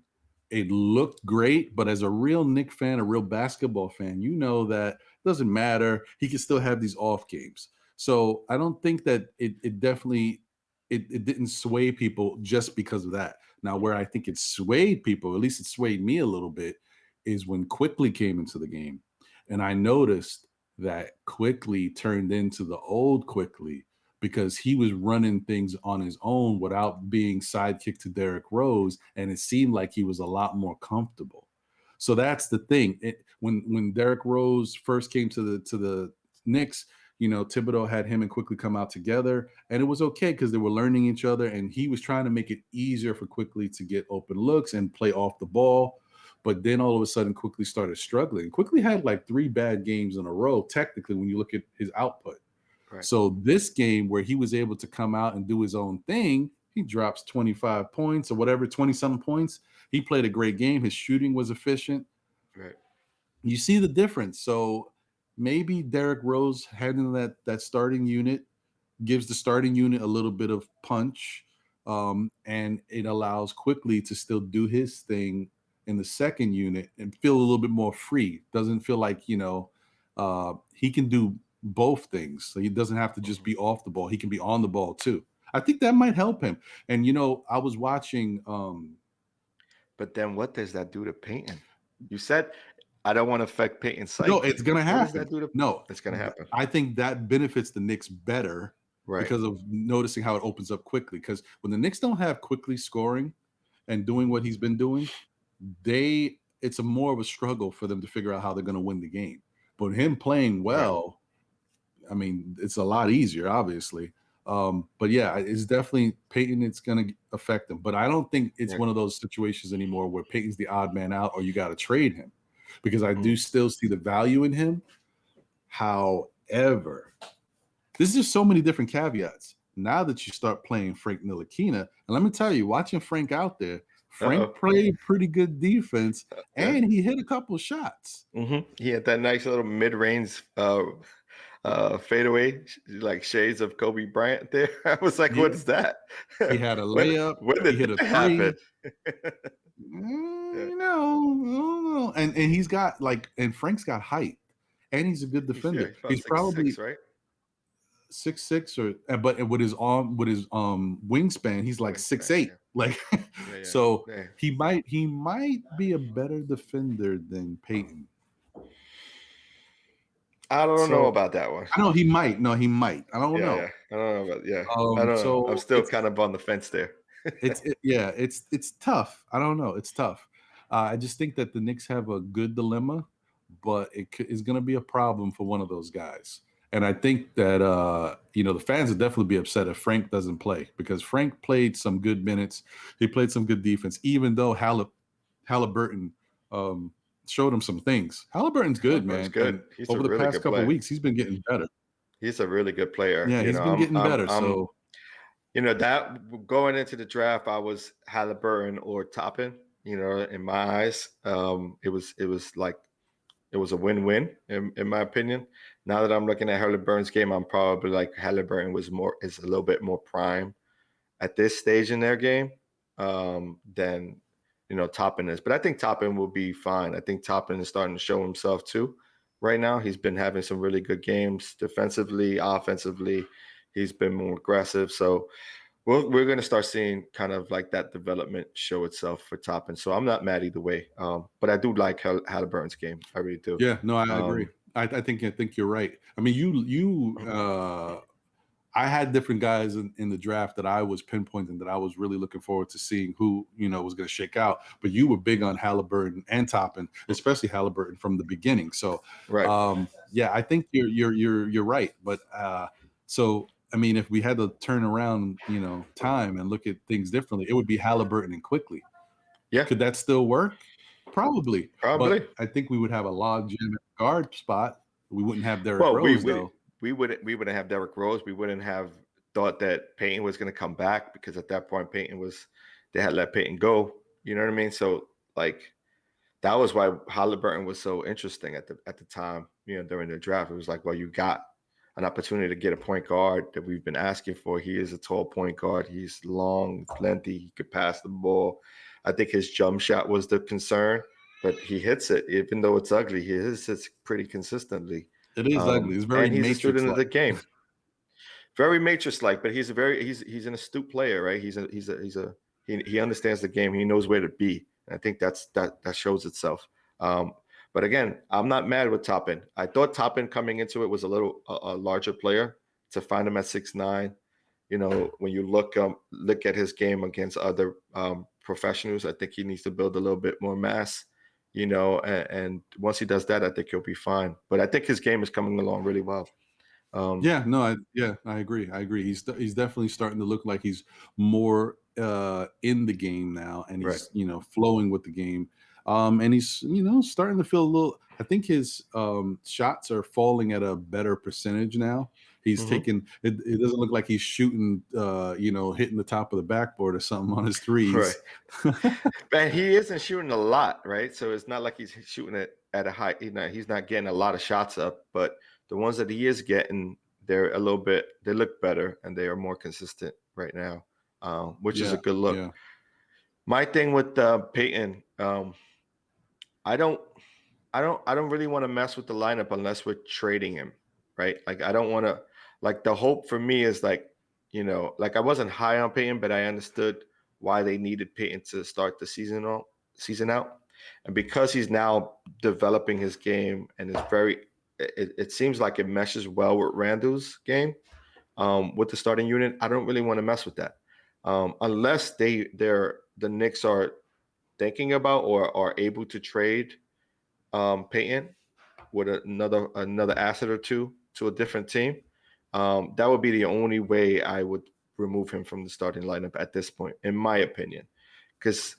S1: it looked great. But as a real Knick fan, a real basketball fan, you know that it doesn't matter. He can still have these off games. So I don't think that it definitely it didn't sway people just because of that. Now, where I think it swayed people, at least it swayed me a little bit, is when Quickly came into the game. And I noticed that Quickly turned into the old Quickly because he was running things on his own without being sidekick to Derrick Rose, and it seemed like he was a lot more comfortable. So that's the thing. When Derrick Rose first came to the Knicks, you know, Thibodeau had him and Quickly come out together, and it was okay because they were learning each other, and he was trying to make it easier for Quickly to get open looks and play off the ball. But then all of a sudden, Quickly started struggling. Quickly had like 3 bad games in a row, technically, when you look at his output.
S2: Right.
S1: So this game where he was able to come out and do his own thing, he drops 25 points or whatever, 20-something points. He played a great game. His shooting was efficient.
S2: Right.
S1: You see the difference. So maybe Derrick Rose having that starting unit gives the starting unit a little bit of punch, and it allows Quickly to still do his thing in the second unit and feel a little bit more free. Doesn't feel like, you know, he can do both things. So he doesn't have to just be off the ball. He can be on the ball too. I think that might help him. And, you know, I was watching.
S2: But then what does that do to Peyton? You said I don't want to affect Peyton's psyche.
S1: No, it's going to happen.
S2: What does that do to?
S1: No,
S2: it's going to happen.
S1: I think that benefits the Knicks better because of noticing how it opens up quickly. Because when the Knicks don't have Quickly scoring and doing what he's been doing, it's more of a struggle for them to figure out how they're going to win the game. But him playing well, I mean, it's a lot easier, obviously. But yeah, it's definitely Peyton. It's going to affect him. But I don't think it's one of those situations anymore where Peyton's the odd man out or you got to trade him, because I do still see the value in him. However, there's just so many different caveats. Now that you start playing Frank Ntilikina, and let me tell you, watching Frank out there, Frank played pretty good defense, and he hit a couple shots.
S2: He had that nice little mid-range fadeaway, like shades of Kobe Bryant there. I was like, what is that?
S1: He had a layup.
S2: When did
S1: he hit a
S2: happen?
S1: You know, and he's got and Frank's got height, and he's a good defender. He's probably
S2: 6'6", right?
S1: 6'6", but with his wingspan, he's like 6'8". Yeah. Like, so he might be a better defender than Peyton.
S2: I don't know about that one.
S1: I know he might. No, he might. I don't know.
S2: Yeah. I don't know about I don't know. I'm still kind of on the fence there.
S1: It's tough. I don't know. It's tough. I just think that the Knicks have a good dilemma, but it is going to be a problem for one of those guys. And I think that the fans would definitely be upset if Frank doesn't play, because Frank played some good minutes. He played some good defense, even though Halliburton showed him some things. Halliburton's good,
S2: Halliburton's
S1: man,
S2: good.
S1: and
S2: He's a
S1: over the
S2: really
S1: past
S2: good
S1: couple of
S2: player.
S1: weeks, he's been getting better.
S2: He's a really good player.
S1: Yeah, he's been getting better. So
S2: That going into the draft, I was Halliburton or Toppin. In my eyes, it was a win-win in my opinion. Now that I'm looking at Halliburton's game, I'm probably like Halliburton is a little bit more prime at this stage in their game than Toppin is. But I think Toppin will be fine. I think Toppin is starting to show himself too. Right now, he's been having some really good games defensively, offensively. He's been more aggressive. So we're going to start seeing kind of like that development show itself for Toppin. So I'm not mad either way. But I do like Halliburton's game. I really do.
S1: yeah, no, I agree. I think you're right. I mean, I had different guys in the draft that I was pinpointing that I was really looking forward to seeing who was going to shake out. But you were big on Halliburton and Toppin, especially Halliburton from the beginning. So
S2: right.
S1: yeah, I think you're right. But so I mean, if we had to turn around time and look at things differently, it would be Halliburton and Quickly.
S2: Yeah,
S1: Could that still work? Probably,
S2: probably.
S1: but I think we would have a logjam at guard spot. We wouldn't have Derrick
S2: Well,
S1: Rose though.
S2: we wouldn't have Derrick Rose. We wouldn't have thought that Peyton was going to come back, because at that point they had let Peyton go. You know what I mean? So like that was why Halliburton was so interesting at the time. During the draft, it was like, well, you got an opportunity to get a point guard that we've been asking for. He is a tall point guard. He's long, lengthy. He could pass the ball. I think his jump shot was the concern, but he hits it, even though it's ugly. He hits it pretty consistently.
S1: It is ugly. It's very
S2: And he's a student of the
S1: Matrix-like.
S2: game. Very Matrix-like, but he's an astute player, right? He understands the game. He knows where to be. And I think that shows itself. But again, I'm not mad with Toppin. I thought Toppin coming into it was a larger player. To find him at 6'9", when you look at his game against other professionals, I think he needs to build a little bit more mass. And once he does that, I think he'll be fine. But I think his game is coming along really well.
S1: I agree. He's definitely starting to look like he's more in the game now, and he's flowing with the game. And he's starting to feel a little. I think his shots are falling at a better percentage now. He's taking it. It doesn't look like he's shooting, hitting the top of the backboard or something on his threes.
S2: Right. But he isn't shooting a lot, right? So it's not like he's shooting it at a high. He's not getting a lot of shots up, but the ones that he is getting, they look better, and they are more consistent right now, which is a good look.
S1: Yeah.
S2: My thing with Peyton, I don't really want to mess with the lineup unless we're trading him, right? Like I don't want to. Like the hope for me is like I wasn't high on Peyton, but I understood why they needed Peyton to start the season out, and because he's now developing his game and is it seems like it meshes well with Randall's game with the starting unit. I don't really want to mess with that unless the Knicks are thinking about or are able to trade Peyton with another asset or two to a different team. That would be the only way I would remove him from the starting lineup at this point, in my opinion, because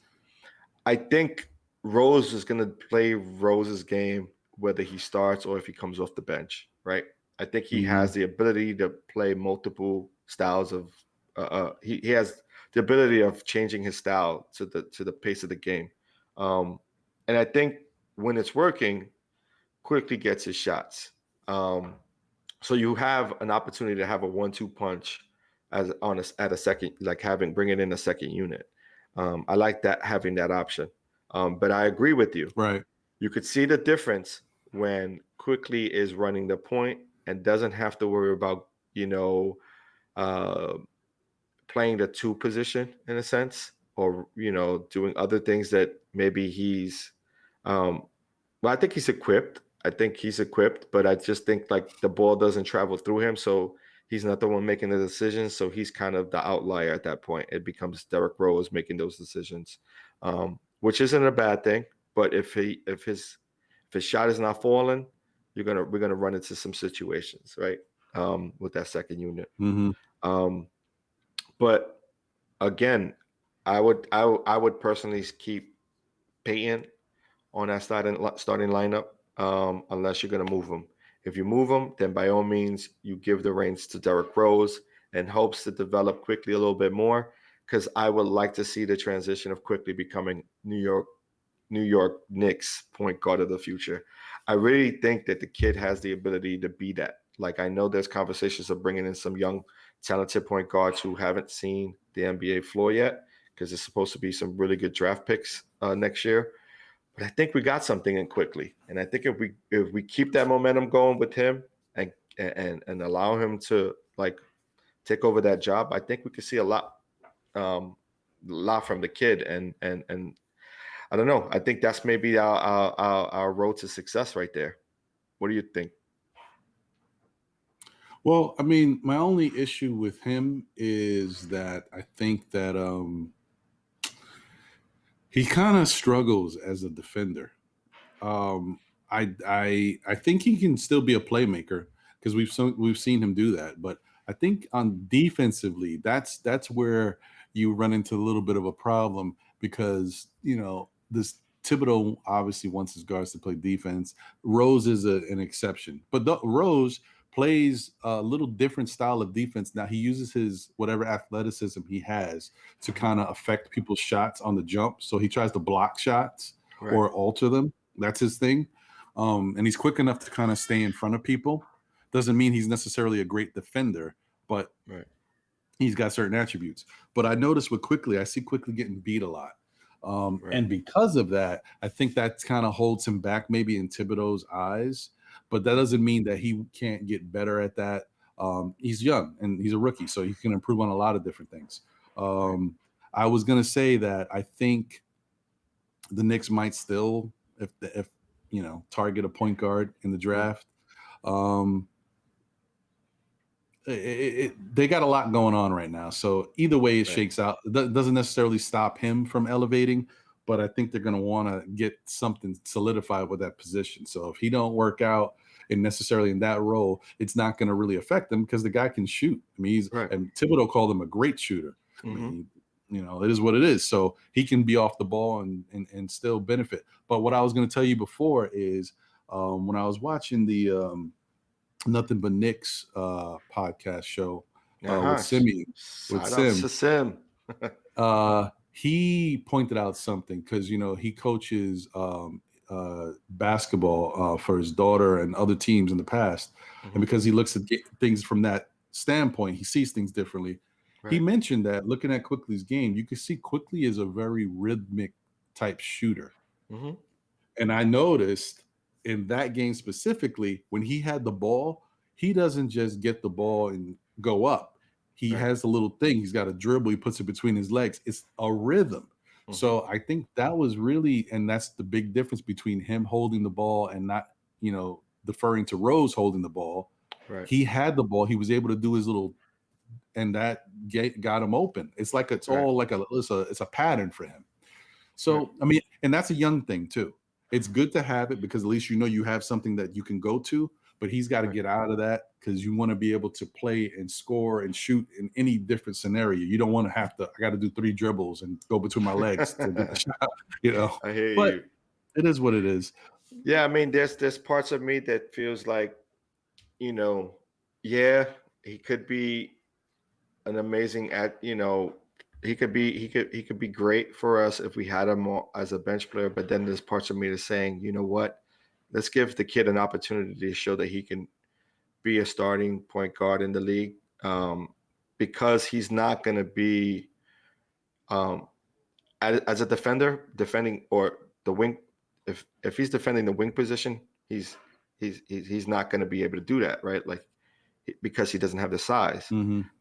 S2: I think Rose is going to play Rose's game whether he starts or if he comes off the bench, right? I think he has the ability to play multiple styles of. He has the ability of changing his style to the pace of the game, and I think when it's working, Quickly gets his shots. So you have an opportunity to have a 1-2 punch at a second, like bringing in a second unit. I like that, having that option. But I agree with you.
S1: Right.
S2: You could see the difference when Quickly is running the point and doesn't have to worry about uh, playing the 2 position in a sense, or doing other things that maybe he's. Well, I think he's equipped. But I just think like the ball doesn't travel through him, so he's not the one making the decisions. So he's kind of the outlier at that point. It becomes Derrick Rose making those decisions, which isn't a bad thing. But if his shot is not falling, we're gonna run into some situations, right? With that second unit. But again, I would personally keep Peyton on that starting lineup, unless you're going to move him. If you move him, then by all means, you give the reins to Derrick Rose and hopes to develop quickly a little bit more, because I would like to see the transition of quickly becoming New York Knicks point guard of the future. I really think that the kid has the ability to be that. Like, I know there's conversations of bringing in some young, talented point guards who haven't seen the NBA floor yet, because there's supposed to be some really good draft picks next year. But I think we got something in quickly, and I think if we keep that momentum going with him and allow him to like take over that job, I think we could see a lot from the kid, and I don't know. I think that's maybe our road to success right there. What do you think?
S1: Well, I mean, my only issue with him is that I think that he kind of struggles as a defender. I think he can still be a playmaker because we've seen him do that. But I think on defensively, that's where you run into a little bit of a problem, because this Thibodeau obviously wants his guards to play defense. Rose is an exception, but Rose plays a little different style of defense. Now he uses his whatever athleticism he has to kind of affect people's shots on the jump. So he tries to block shots or alter them. That's his thing. And he's quick enough to kind of stay in front of people. Doesn't mean he's necessarily a great defender, but he's got certain attributes. But I noticed with Quickly, I see Quickly getting beat a lot. And because of that, I think that kind of holds him back maybe in Thibodeau's eyes. But that doesn't mean that he can't get better at that. He's young and he's a rookie, so he can improve on a lot of different things. I was going to say that I think the Knicks might still, if target a point guard in the draft. They got a lot going on right now. So either way it shakes out, it doesn't necessarily stop him from elevating, but I think they're going to want to get something solidified with that position. So if he don't work out and necessarily in that role, it's not going to really affect him because the guy can shoot. I mean, and Thibodeau called him a great shooter. I mean, it is what it is. So he can be off the ball and still benefit. But what I was going to tell you before is when I was watching the Nothing But Knicks podcast show with Simeon. He pointed out something because he coaches basketball for his daughter and other teams in the past, and because he looks at things from that standpoint, he sees things differently. He mentioned that looking at Quickly's game, you can see Quickly is a very rhythmic type shooter, and I noticed in that game specifically, when he had the ball, he doesn't just get the ball and go up. He has a little thing. He's got a dribble. He puts it between his legs. It's a rhythm. So I think that was really, and that's the big difference between him holding the ball and not, deferring to Rose holding the ball. He had the ball. He was able to do his little, and that got him open. It's like it's all like it's a pattern for him. So I mean, and that's a young thing too. It's good to have it because at least you have something that you can go to, but he's got to get out of that because you want to be able to play and score and shoot in any different scenario. You don't want to have to, I got to do 3 dribbles and go between my legs to get the shot,
S2: I hear
S1: but
S2: you.
S1: It is what it is.
S2: Yeah, I mean, there's parts of me that feels like, he could be an amazing he could be great for us if we had him as a bench player. But then there's parts of me that's saying, you know what, let's give the kid an opportunity to show that he can be a starting point guard in the league, because he's not going to be as a defender defending or the wing. If he's defending the wing position, he's not going to be able to do that, right? Like, because he doesn't have the size.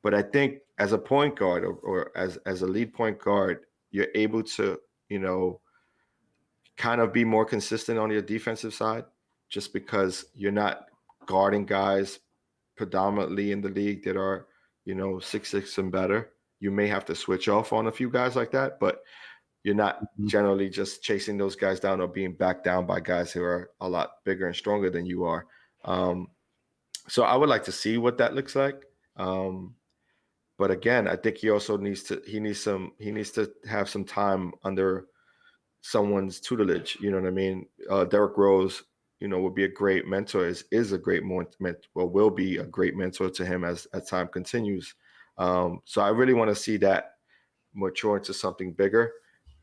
S2: But I think as a point guard or as a lead point guard, you're able to, kind of be more consistent on your defensive side, just because you're not guarding guys predominantly in the league that are, 6'6" and better. You may have to switch off on a few guys like that, but you're not generally just chasing those guys down or being backed down by guys who are a lot bigger and stronger than you are. So I would like to see what that looks like. But again, I think he also needs to have some time under someone's tutelage. You know what I mean? Derrick Rose, would be a great mentor. Is a great will be a great mentor to him as time continues. So I really want to see that mature into something bigger.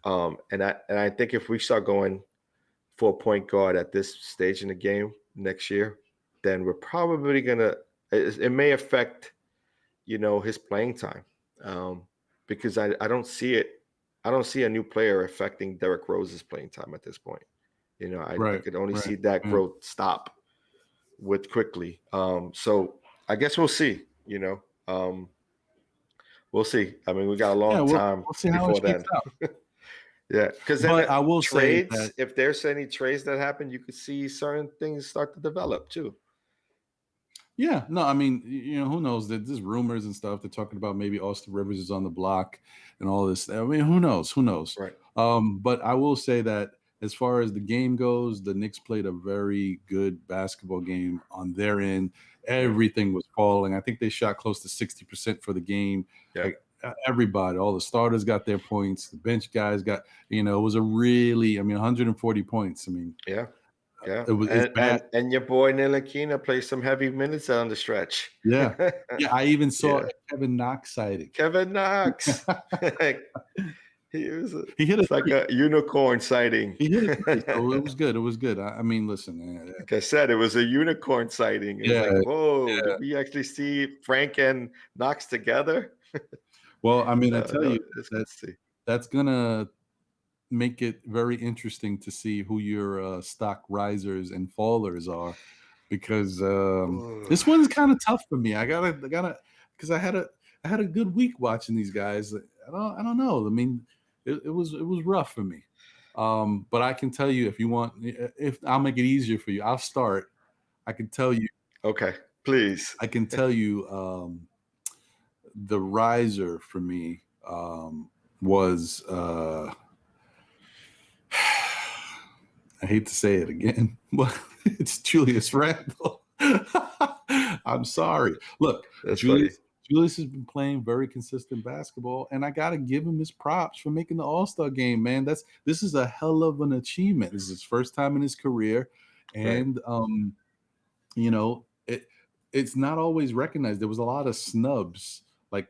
S2: And I think if we start going for a point guard at this stage in the game next year, then we're probably gonna. It may affect, his playing time, because I don't see it. I don't see a new player affecting Derrick Rose's playing time at this point. I could only see that growth stop with quickly. So I guess we'll see. We'll see. I mean, we got a long time
S1: we'll see how
S2: before
S1: it shakes
S2: then.
S1: out.
S2: Yeah, because then
S1: I will say
S2: trades,
S1: that
S2: if there's any trades that happen, you could see certain things start to develop too.
S1: yeah, no, I mean, who knows? There's rumors and stuff. They're talking about maybe Austin Rivers is on the block and all this. I mean, who knows? Who knows?
S2: Right.
S1: But I will say that as far as the game goes, the Knicks played a very good basketball game on their end. Everything was falling. I think they shot close to 60% for the game.
S2: Yeah.
S1: Like, everybody, all the starters got their points. The bench guys got, it was a really, 140 points. I mean,
S2: yeah.
S1: It's bad.
S2: And your boy Ntilikina played some heavy minutes on the stretch.
S1: Yeah. I even saw a Kevin Knox sighting.
S2: Kevin Knox. He hit
S1: it's
S2: like a unicorn sighting.
S1: He hit it. So it was good. It was good. I mean, listen.
S2: Like I said, it was a unicorn sighting. It's like, whoa, did we actually see Frank and Knox together?
S1: Well, I mean, I tell you, that's gonna make it very interesting to see who your stock risers and fallers are, because this one's kind of tough for me. I gotta, because I had a good week watching these guys. I don't know. I mean, it was rough for me. But I can tell you, if you want, if I'll make it easier for you, I'll start. I can tell you.
S2: Okay, please.
S1: I can tell you, the riser for me was. I hate to say it again, but it's Julius Randle. I'm sorry. Look, Julius has been playing very consistent basketball, and I got to give him his props for making the All-Star game, man. This is a hell of an achievement. This is his first time in his career, and it's not always recognized. There was a lot of snubs. Like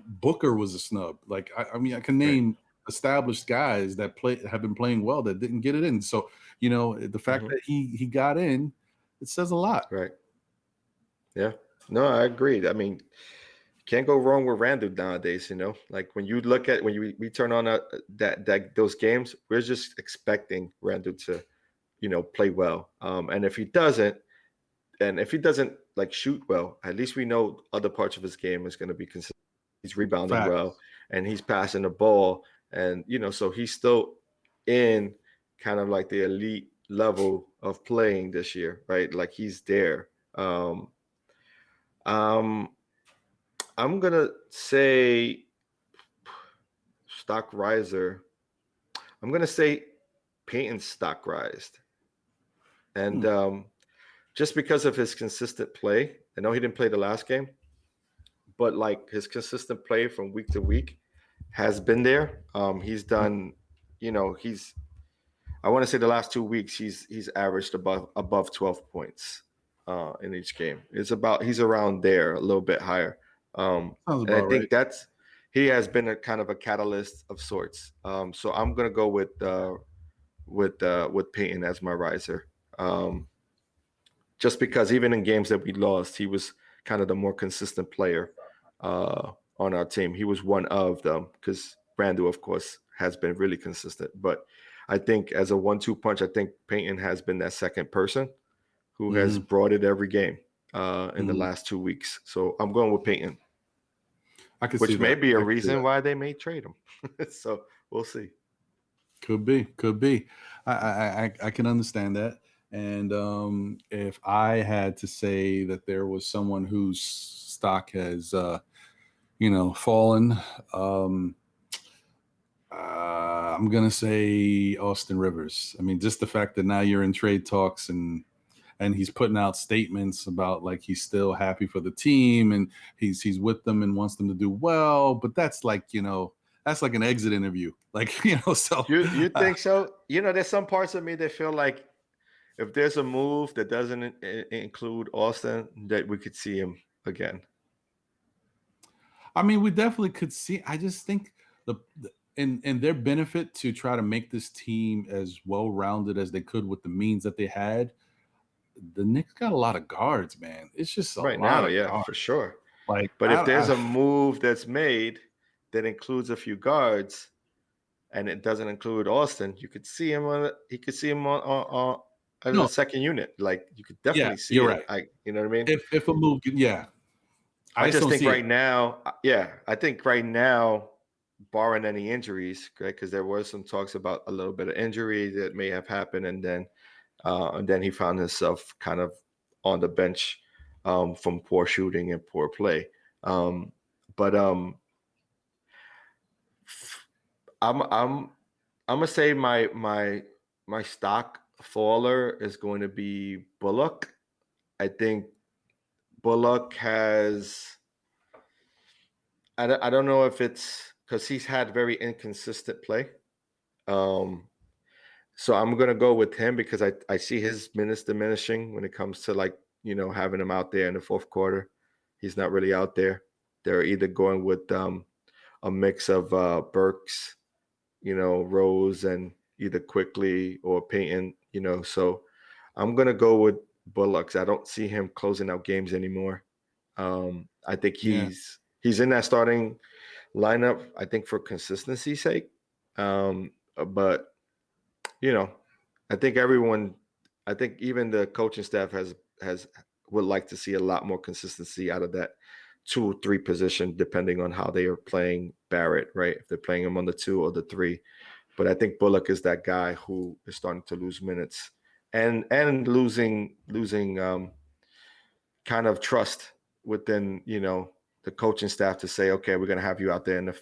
S1: Booker was a snub. Like I mean, I can name established guys that have been playing well that didn't get it in. So the fact that he got in, it says a lot.
S2: Right. Yeah. No, I agree. I mean, can't go wrong with Randle nowadays. Like when you look at we turn on those games, we're just expecting Randle to play well. And if he doesn't like shoot well, at least we know other parts of his game is going to be consistent. He's rebounding well, and he's passing the ball. And, so he's still in kind of like the elite level of playing this year, right? Like he's there. I'm going to say stock riser. I'm going to say Payton's stock rised. And just because of his consistent play, I know he didn't play the last game, but like his consistent play from week to week has been there. He's done, I want to say the last 2 weeks he's averaged above 12 points in each game. He's around there, a little bit higher. And I think he has been a kind of a catalyst of sorts. So I'm gonna go with Payton as my riser. Just because even in games that we lost, he was kind of the more consistent player on our team. He was one of them, because Randle, of course, has been really consistent. But I think as a 1-2 punch, I think Payton has been that second person who has brought it every game in the last 2 weeks. So I'm going with Payton, which may be a reason why they may trade him. So we'll see.
S1: Could be. I can understand that. And if I had to say that there was someone whose stock has fallen, I'm gonna say Austin Rivers. I mean, just the fact that now you're in trade talks, and and he's putting out statements about like he's still happy for the team and he's with them and wants them to do well. But that's like, that's like an exit interview. Like, so
S2: You think so? There's some parts of me that feel like if there's a move that doesn't include Austin, that we could see him again.
S1: I mean, we definitely could see. I just think in their benefit to try to make this team as well rounded as they could with the means that they had. The Knicks got a lot of guards, man. It's just a
S2: Right
S1: lot
S2: now,
S1: of
S2: yeah,
S1: guards.
S2: for sure.
S1: Like,
S2: But if there's a move that's made that includes a few guards, and it doesn't include Austin, you could see him on. He could see him on as a
S1: no,
S2: second unit. Like you could definitely see
S1: you're
S2: it.
S1: right.
S2: You know what I mean?
S1: If a move, yeah,
S2: I
S1: just
S2: just
S1: don't
S2: think
S1: see
S2: right
S1: it.
S2: now, I think right now, barring any injuries, right? Because there was some talks about a little bit of injury that may have happened, and then he found himself kind of on the bench from poor shooting and poor play. But I'm gonna say my stock faller is going to be Bullock. I think Bullock has. I don't know if it's because he's had very inconsistent play. So I'm gonna go with him because I see his minutes diminishing when it comes to like having him out there in the fourth quarter. He's not really out there. They're either going with a mix of Burks, Rose, and either Quickly or Payton. So I'm gonna go with Bullocks. I don't see him closing out games anymore. I think
S1: Yeah,
S2: he's in that starting lineup. I think for consistency's sake, but you know, I think I think even the coaching staff has would like to see a lot more consistency out of that 2 or 3 position, depending on how they are playing Barrett, right? If they're playing him on the 2 or the 3. But I think Bullock is that guy who is starting to lose minutes and losing kind of trust within the coaching staff to say, okay, we're going to have you out there in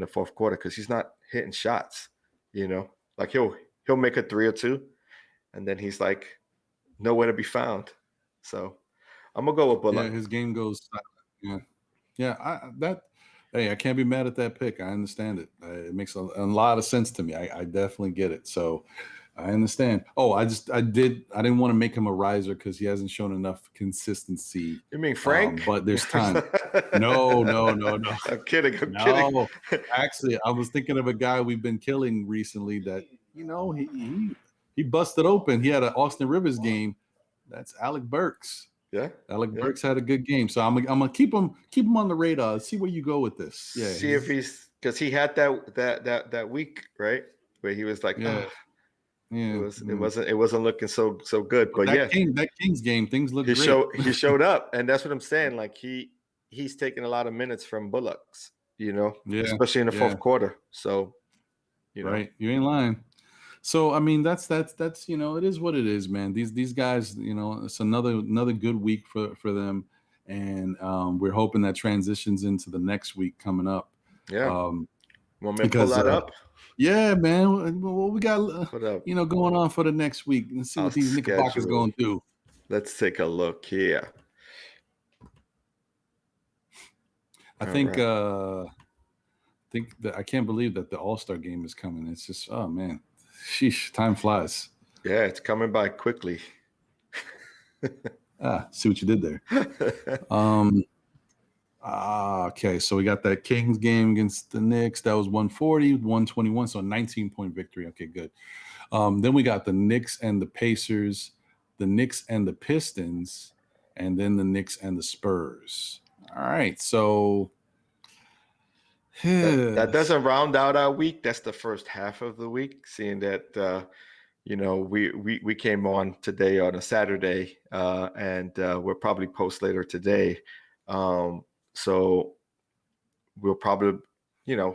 S2: the fourth quarter because he's not hitting shots. Like he'll make a 3 or 2, and then he's like nowhere to be found. So I'm gonna go with
S1: yeah,
S2: Bullock.
S1: his game goes silent. Yeah. Hey, I can't be mad at that pick. I understand it. It makes a lot of sense to me. I definitely get it. So I understand. Oh, I didn't want to make him a riser because he hasn't shown enough consistency.
S2: You mean Frank?
S1: But there's time. No.
S2: I'm kidding. I'm kidding.
S1: No, actually, I was thinking of a guy we've been killing recently that he busted open. He had an Austin Rivers game. That's Alec Burks.
S2: Yeah.
S1: Alec Burks had a good game, so I'm gonna keep him on the radar. See where you go with this. Yeah,
S2: See if he's because he had that week, right, where he was like,
S1: yeah.
S2: it wasn't looking so good. But yeah,
S1: that Kings game, things look
S2: he
S1: great.
S2: he showed up, and that's what I'm saying. Like he's taking a lot of minutes from Bullocks, especially in the fourth quarter. So
S1: right, you ain't lying. So I mean, that's it is what it is, man. These guys, it's another good week for them, and we're hoping that transitions into the next week coming up.
S2: Yeah, want me to
S1: because
S2: pull that up?
S1: Yeah, man. What we got, going on for the next week? Let's see what these Knickerbockers going to do.
S2: Let's take a look here.
S1: I think that I can't believe that the All-Star game is coming. It's just, oh man, sheesh, time flies.
S2: Yeah, it's coming by quickly.
S1: See what you did there. Okay, so we got that Kings game against the Knicks. That was 140, 121, so a 19-point victory. Okay, good. Then we got the Knicks and the Pacers, the Knicks and the Pistons, and then the Knicks and the Spurs. All right, so
S2: that doesn't round out our week. That's the first half of the week. Seeing that, we came on today on a Saturday, and we'll probably post later today. So we'll probably,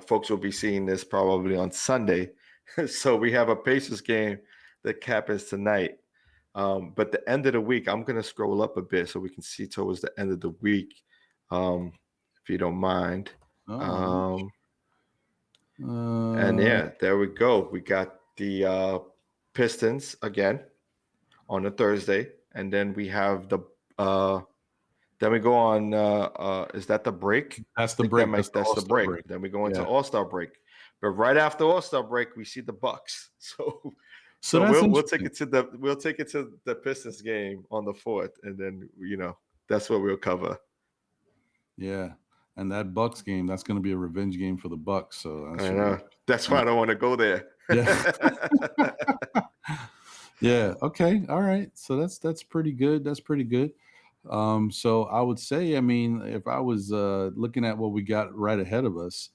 S2: folks will be seeing this probably on Sunday. So we have a Pacers game that happens tonight. But the end of the week, I'm going to scroll up a bit so we can see towards the end of the week, if you don't mind. And yeah, there we go. We got the Pistons again on a Thursday, and then we have then we go on. Is that the break?
S1: That's the break.
S2: That's the break. Then we go into All-Star break. But right after All-Star break, we see the Bucks. So
S1: that's
S2: we'll take it to the Pistons game on the 4th, and then that's what we'll cover.
S1: Yeah, and that Bucks game, that's going to be a revenge game for the Bucks. So
S2: I know. That's why I don't want to go there.
S1: Yeah. Yeah. Okay. All right. So that's pretty good. That's pretty good. So I would say, I mean, if I was looking at what we got right ahead of us,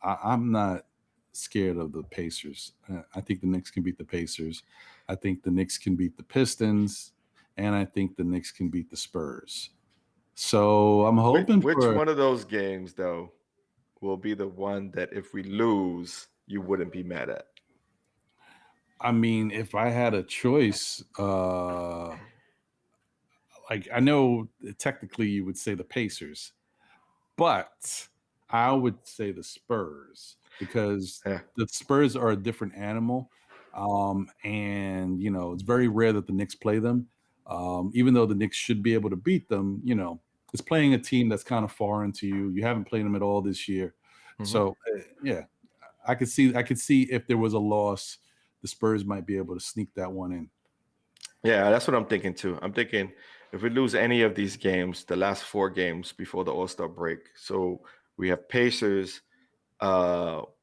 S1: I'm not scared of the Pacers. I think the Knicks can beat the Pacers. I think the Knicks can beat the Pistons, and I think the Knicks can beat the Spurs. So I'm hoping
S2: which one of those games though will be the one that if we lose, you wouldn't be mad at?
S1: I mean, if I had a choice, like I know technically you would say the Pacers, but I would say the Spurs because the Spurs are a different animal. And it's very rare that the Knicks play them. Even though the Knicks should be able to beat them, it's playing a team that's kind of foreign to you. You haven't played them at all this year. Mm-hmm. So yeah, I could see if there was a loss, the Spurs might be able to sneak that one in.
S2: Yeah, that's what I'm thinking too. I'm thinking if we lose any of these games, the last 4 games before the All-Star break, so we have Pacers,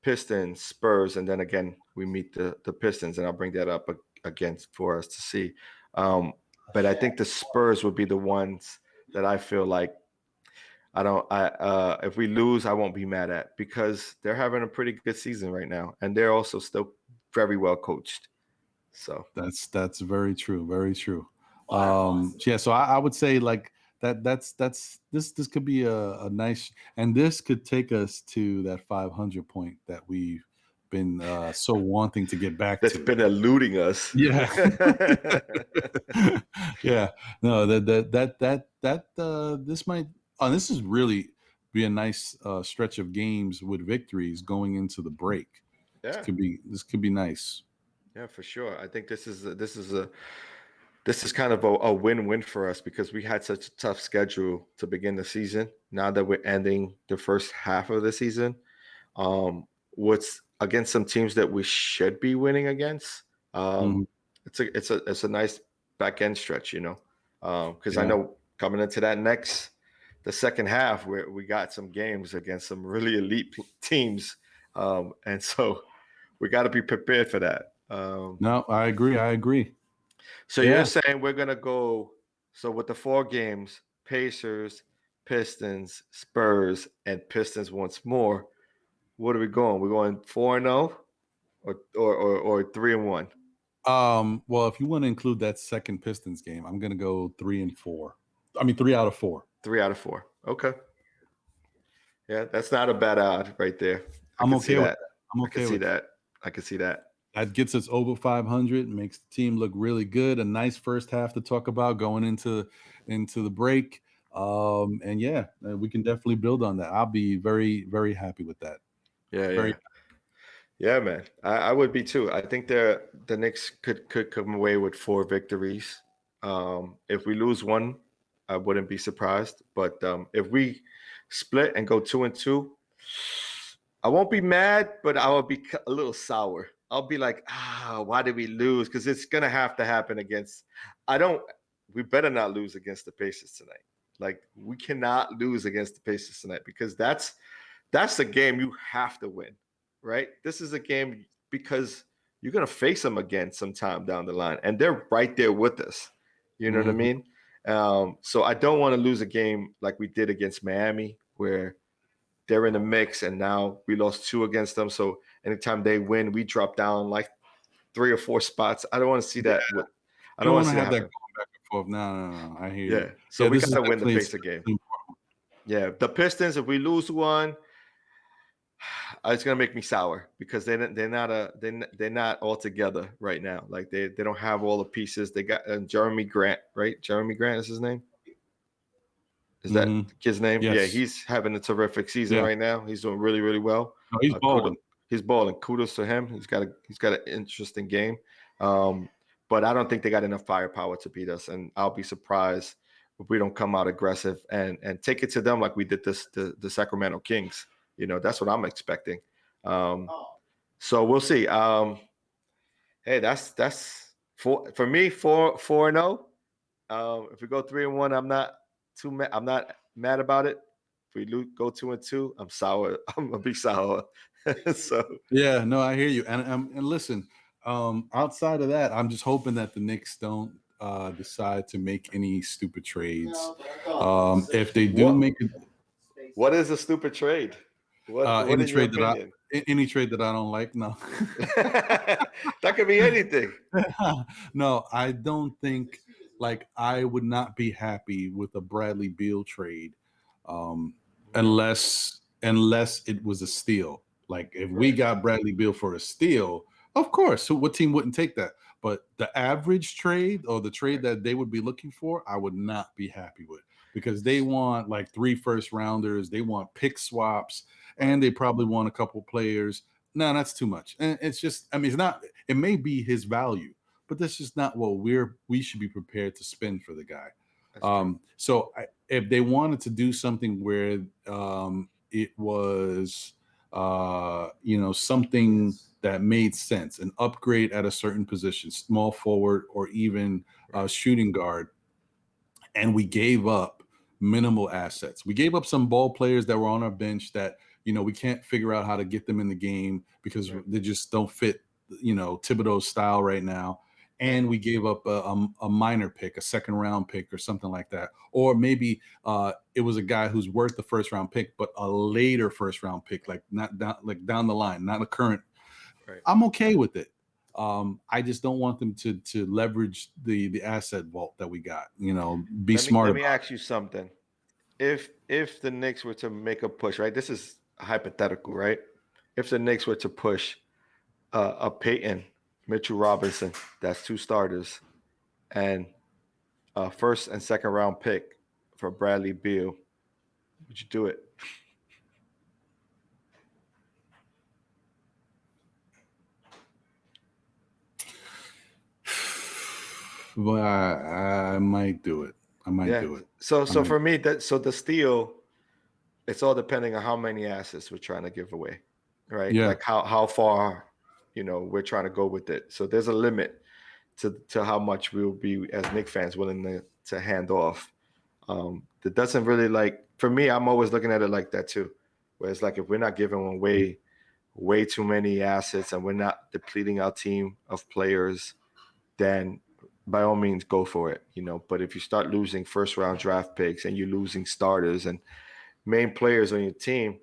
S2: Pistons, Spurs, and then again we meet the Pistons, and I'll bring that up again for us to see. But I think the Spurs would be the ones that I feel like if we lose, I won't be mad at because they're having a pretty good season right now, and they're also still very well coached. So
S1: that's very true. Very true. Yeah. So I would say like that's this could be a nice, and this could take us to that 500 point that we've been so wanting to get back
S2: that's
S1: to.
S2: Been eluding us.
S1: Yeah. Yeah. No, this might, this is really be a nice stretch of games with victories going into the break.
S2: Yeah.
S1: This could be nice.
S2: Yeah, for sure. I think this is kind of a win-win for us because we had such a tough schedule to begin the season. Now that we're ending the first half of the season, what's against some teams that we should be winning against. It's a nice back end stretch, because I know coming into the second half where we got some games against some really elite teams, and so we got to be prepared for that.
S1: No, I agree.
S2: So you're saying we're going to go, so with the 4 games, Pacers, Pistons, Spurs, and Pistons once more, what are we going? We're going 4-0 or 3-1?
S1: Well, if you want to include that second Pistons game, I'm going to go 3-4. I mean, 3 out of 4.
S2: 3 out of 4. Okay. Yeah, that's not a bad odd right there.
S1: I'm okay with that.
S2: I can see that.
S1: That gets us over 500, makes the team look really good. A nice first half to talk about going into the break. And yeah, we can definitely build on that. I'll be very, very happy with that.
S2: Yeah, man. I would be too. I think the Knicks could come away with 4 victories. If we lose one, I wouldn't be surprised. But if we split and go 2-2, I won't be mad, but I will be a little sour. I'll be like, why did we lose? Because it's gonna have to happen against. We better not lose against the Pacers tonight. Like we cannot lose against the Pacers tonight because that's the game you have to win, right? This is a game because you're gonna face them again sometime down the line, and they're right there with us. You know what I mean? So I don't want to lose a game like we did against Miami, where they're in the mix, and now we lost 2 against them. So anytime they win, we drop down like 3 or 4 spots. I don't want to see that.
S1: Yeah.
S2: I don't want to see that
S1: going back and forth. No. I hear you.
S2: So we got to win the Pacer game. Yeah, the Pistons. If we lose one, it's gonna make me sour because they're not all together right now. Like they don't have all the pieces. They got Jeremy Grant, right? Jeremy Grant is his name. Is that the kid's name?
S1: Yes.
S2: Yeah, he's having a terrific season right now. He's doing really, really well.
S1: No, he's balling.
S2: He's balling. Kudos to him. He's got an interesting game. But but I don't think they got enough firepower to beat us. And I'll be surprised if we don't come out aggressive and take it to them like we did the Sacramento Kings. That's what I'm expecting. So we'll see. Hey, that's for me 4-0. If we go 3-1, I'm not I'm not mad about it. If we go 2-2, I'm sour. I'm gonna be sour. So
S1: yeah, no, I hear you. And listen, outside of that, I'm just hoping that the Knicks don't decide to make any stupid trades. If they do make it,
S2: what is a stupid trade? What in your opinion?
S1: Any trade that I don't like, no.
S2: That could be anything.
S1: No, I don't think. Like, I would not be happy with a Bradley Beal trade, unless it was a steal. Like, if we got Bradley Beal for a steal, of course, what team wouldn't take that? But the average trade, or the trade that they would be looking for, I would not be happy with, because they want like 3 first-rounders, they want pick swaps, and they probably want a couple players. No, that's too much. And it's just, I mean, it's not. It may be his value, but that's just not what we should be prepared to spend for the guy. So if they wanted to do something where it was something that made sense, an upgrade at a certain position, small forward or even shooting guard, and we gave up minimal assets. We gave up some ball players that were on our bench that we can't figure out how to get them in the game because they just don't fit Thibodeau's style right now. And we gave up a minor pick, a second-round pick or something like that. Or maybe it was a guy who's worth the first-round pick, but a later first-round pick, like not down the line, not a current. Right. I'm okay with it. I just don't want them to leverage the asset vault that we got. Be smart.
S2: Let me ask you something. If the Knicks were to make a push, right? This is hypothetical, right? If the Knicks were to push a Peyton, Mitchell Robinson, that's 2 starters, and a first and second round pick for Bradley Beal, would you do it?
S1: Well, I might do it. I might do it.
S2: So for me, the steal, it's all depending on how many assets we're trying to give away, right?
S1: Yeah.
S2: Like how far, we're trying to go with it. So there's a limit to how much we'll be as Knicks fans willing to hand off. That doesn't really, for me, I'm always looking at it like that too. Where it's like, if we're not giving away way too many assets and we're not depleting our team of players, then by all means go for it, But if you start losing first-round draft picks and you're losing starters and main players on your team,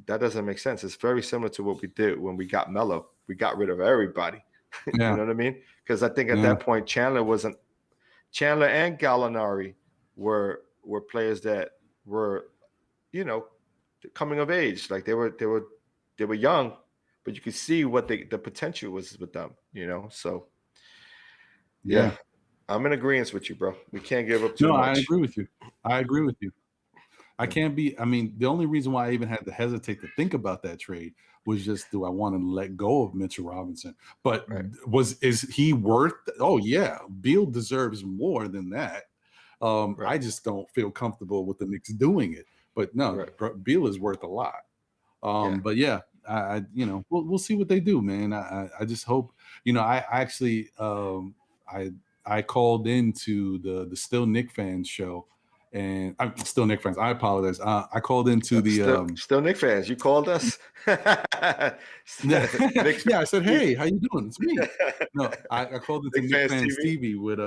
S2: that doesn't make sense. It's very similar to what we did when we got Melo. We got rid of everybody.
S1: Yeah.
S2: You know what I mean? Because I think at that point, Chandler and Gallinari were players that were, coming of age. Like they were young, but you could see what the potential was with them, So yeah. I'm in agreement with you, bro. We can't give up too much.
S1: No, I agree with you. I can't be. I mean, the only reason why I even had to hesitate to think about that trade was just, do I want to let go of Mitchell Robinson? But is he worth? Oh yeah, Beal deserves more than that. I just don't feel comfortable with the Knicks doing it. But no, Beal is worth a lot. But yeah, I we'll see what they do, man. I just hope. I actually I called into the Still Knick Fans show. And I'm still Knick fans. I apologize. I called into the
S2: still Knick fans. You called us.
S1: Yeah, I said, "Hey, how you doing? It's me." No, I called into Knick Fans TV with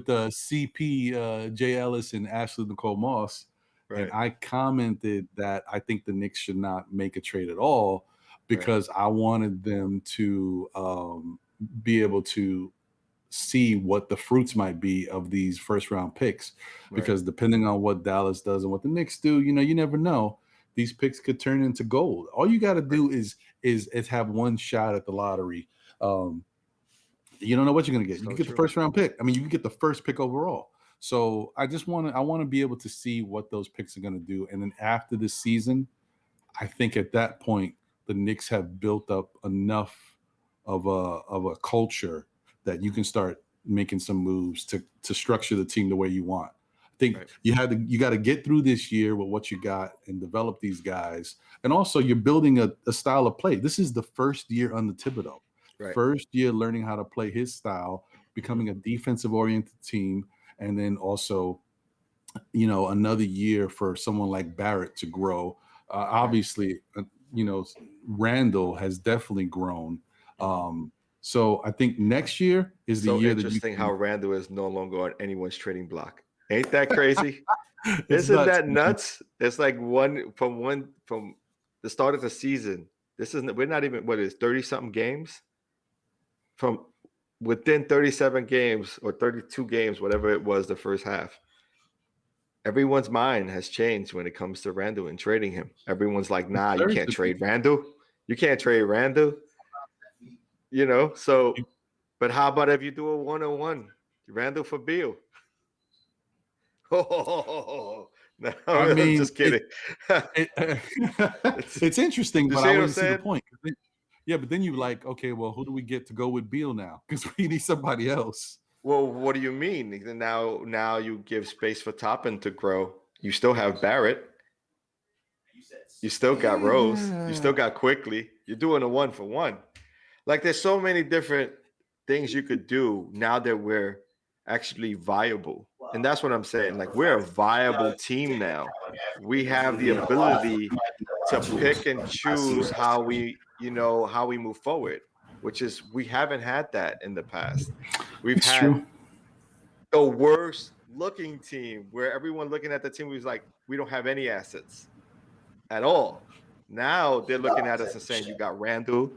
S1: CP Jay Ellis and Ashley Nicole Moss, and I commented that I think the Knicks should not make a trade at all because I wanted them to be able to see what the fruits might be of these first round picks, because depending on what Dallas does and what the Knicks do, you never know. These picks could turn into gold. All you got to do is have one shot at the lottery. You don't know what you're going to get. You can get the first round pick. I mean, you can get the first pick overall. So I want to be able to see what those picks are going to do. And then after this season, I think at that point, the Knicks have built up enough of a culture that you can start making some moves to structure the team the way you want. I think you got to get through this year with what you got and develop these guys. And also you're building a style of play. This is the first year under Thibodeau. First year learning how to play his style, becoming a defensive oriented team, and then also, another year for someone like Barrett to grow. Obviously, Randall has definitely grown. So I think next year is the year that you
S2: interesting how Randall is no longer on anyone's trading block. Ain't that crazy? Isn't
S1: nuts,
S2: that nuts? It's like from the start of the season. We're not even 30 something games from within 37 games or 32 games, whatever it was the first half. Everyone's mind has changed when it comes to Randall and trading him. Everyone's like, nah, you can't trade Randall. You can't trade Randall. So, but how about if you do a 1-on-1, Randall for Beal? Oh, no, I'm just kidding.
S1: It's interesting, but I wouldn't see the point. Yeah, but then you're like, okay, well, who do we get to go with Beal now? Because we need somebody else.
S2: Well, what do you mean? Now you give space for Toppin to grow. You still have Barrett. You still got Rose. You still got Quickly. You're doing a 1-for-1. Like there's so many different things you could do now that we're actually viable. And that's what I'm saying. Like we're a viable team now. We have the ability to pick and choose how we move forward, which is we haven't had that in the past. We've had the worst looking team where everyone looking at the team was like, we don't have any assets at all. Now they're looking at us and saying, you got Randall.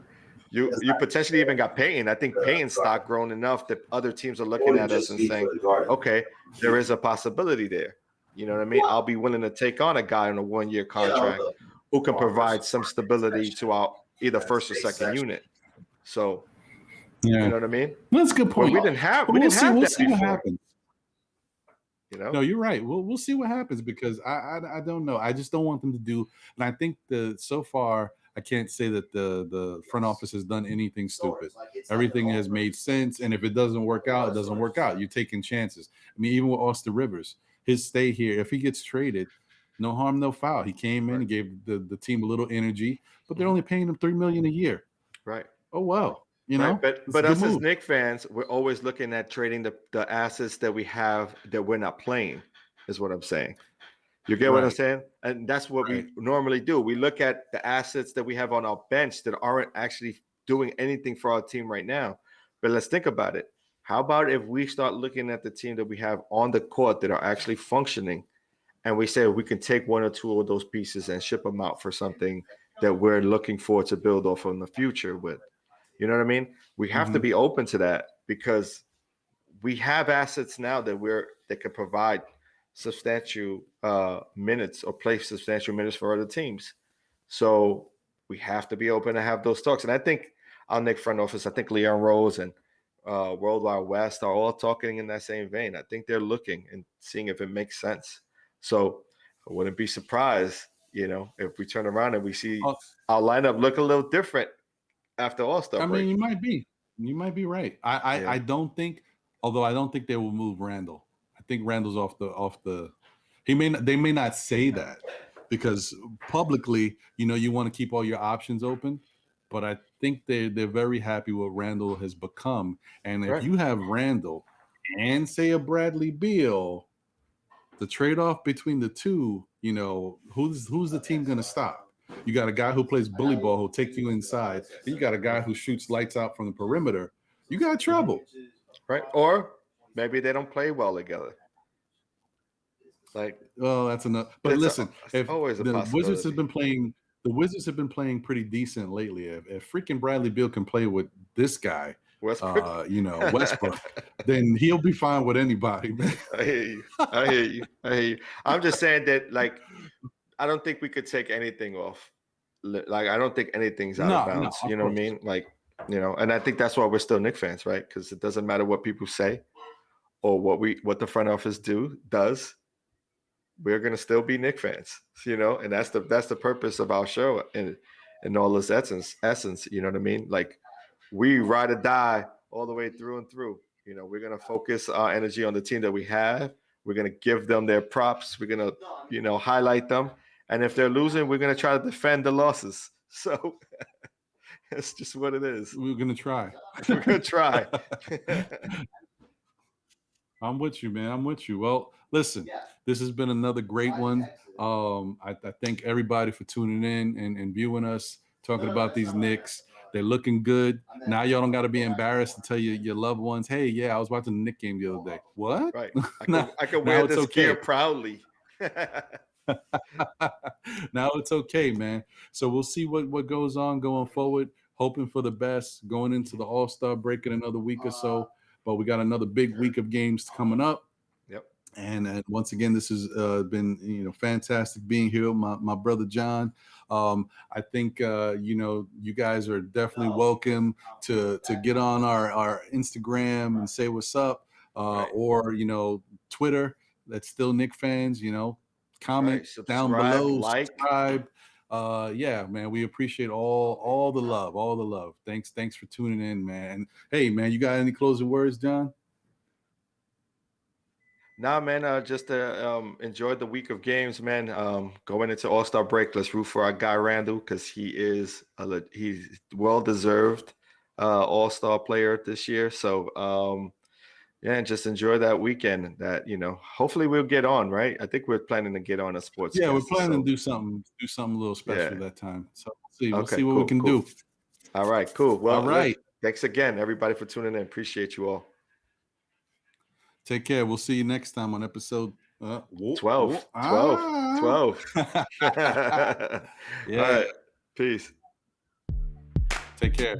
S2: You potentially even got Payton. I think Payton's stock grown enough that other teams are looking at us and saying, okay, there is a possibility there. You know what I mean? I'll be willing to take on a guy on a 1-year contract who can provide some stability to our either first or second unit. So, you know what I mean?
S1: That's a good point.
S2: But we didn't have
S1: we'll see
S2: before.
S1: What happens.
S2: No,
S1: you're right. We'll see what happens because I don't know. I just don't want them to do. And I think so far I can't say that the front office has done anything stupid. Everything has made sense, and if it doesn't work out, it doesn't work out. You're taking chances. I mean, even with Austin Rivers, his stay here, if he gets traded, no harm, no foul. He came in and gave the team a little energy, but they're only paying him $3 million a year.
S2: Right.
S1: Oh well.
S2: But us as Knicks fans, we're always looking at trading the assets that we have that we're not playing, is what I'm saying. You get what I'm saying? And that's what we normally do. We look at the assets that we have on our bench that aren't actually doing anything for our team right now. But let's think about it. How about if we start looking at the team that we have on the court that are actually functioning, and we say we can take 1 or 2 of those pieces and ship them out for something that we're looking forward to build off in the future with? You know what I mean? We have to be open to that because we have assets now that can provide substantial minutes or play substantial minutes for other teams. So we have to be open to have those talks. And I think our Knicks front office, I think Leon Rose and World Wide West are all talking in that same vein. I think they're looking and seeing if it makes sense. So I wouldn't be surprised, if we turn around and we see our lineup look a little different after All-Star break.
S1: I mean, you might be right. I don't think, although I don't think they will move Randall. I think Randall's off the. They may not say that because publicly, you want to keep all your options open. But I think they're very happy with what Randall has become. And if you have Randall and say a Bradley Beal, the trade-off between the two, who's the team going to stop? You got a guy who plays bully ball who'll take you inside. You got a guy who shoots lights out from the perimeter. You got trouble.
S2: Right. Or maybe they don't play well together.
S1: That's enough. But listen, if
S2: always a
S1: the Wizards have been playing pretty decent lately. If freaking Bradley Beal can play with this guy, Westbrook, then he'll be fine with anybody, man.
S2: I hear you. I'm just saying that, I don't think we could take anything off. I don't think anything's out of bounds. You know what I mean? And I think that's why we're still Knicks fans, right? Because it doesn't matter what people say or what the front office does. We're gonna still be Knicks fans, and that's the purpose of our show in all this essence. You know what I mean? We ride or die all the way through and through. You know, we're gonna focus our energy on the team that we have. We're gonna give them their props. We're gonna, highlight them. And if they're losing, we're gonna try to defend the losses. So it's just what it is.
S1: We're gonna try.
S2: We're gonna try.
S1: I'm with you, man. I'm with you. Well, listen, this has been another great one. I thank everybody for tuning in and viewing us, talking about these Knicks. They're looking good. Now y'all don't got to be embarrassed to tell your loved ones, hey, yeah, I was watching the Knick game the other day. What?
S2: Right. I can wear this gear proudly.
S1: Now it's okay, man. So we'll see what goes on going forward. Hoping for the best going into the All-Star break in another week or so. But we got another big week of games coming up.
S2: Yep.
S1: And once again, this has been fantastic being here with my brother John. I think you guys are definitely welcome to get on our Instagram and say what's up,
S2: Right.
S1: or Twitter. That's still Knick fans. Comment down below, subscribe. Yeah, man, we appreciate all the love. Thanks for tuning in, man. Hey, man, you got any closing words, John?
S2: Nah, man, just enjoy the week of games, man. Going into All-Star break, let's root for our guy Randall, because he's well-deserved All-Star player this year. So yeah, and just enjoy that weekend. That hopefully we'll get on, right? I think we're planning to get on a sports.
S1: Yeah, we're planning to do something a little special that time. So we'll see what we can do.
S2: All right, cool. Well,
S1: all right.
S2: Thanks again, everybody, for tuning in. Appreciate you all.
S1: Take care. We'll see you next time on episode
S2: 12. 12.
S1: Yeah.
S2: All right. Peace.
S1: Take care.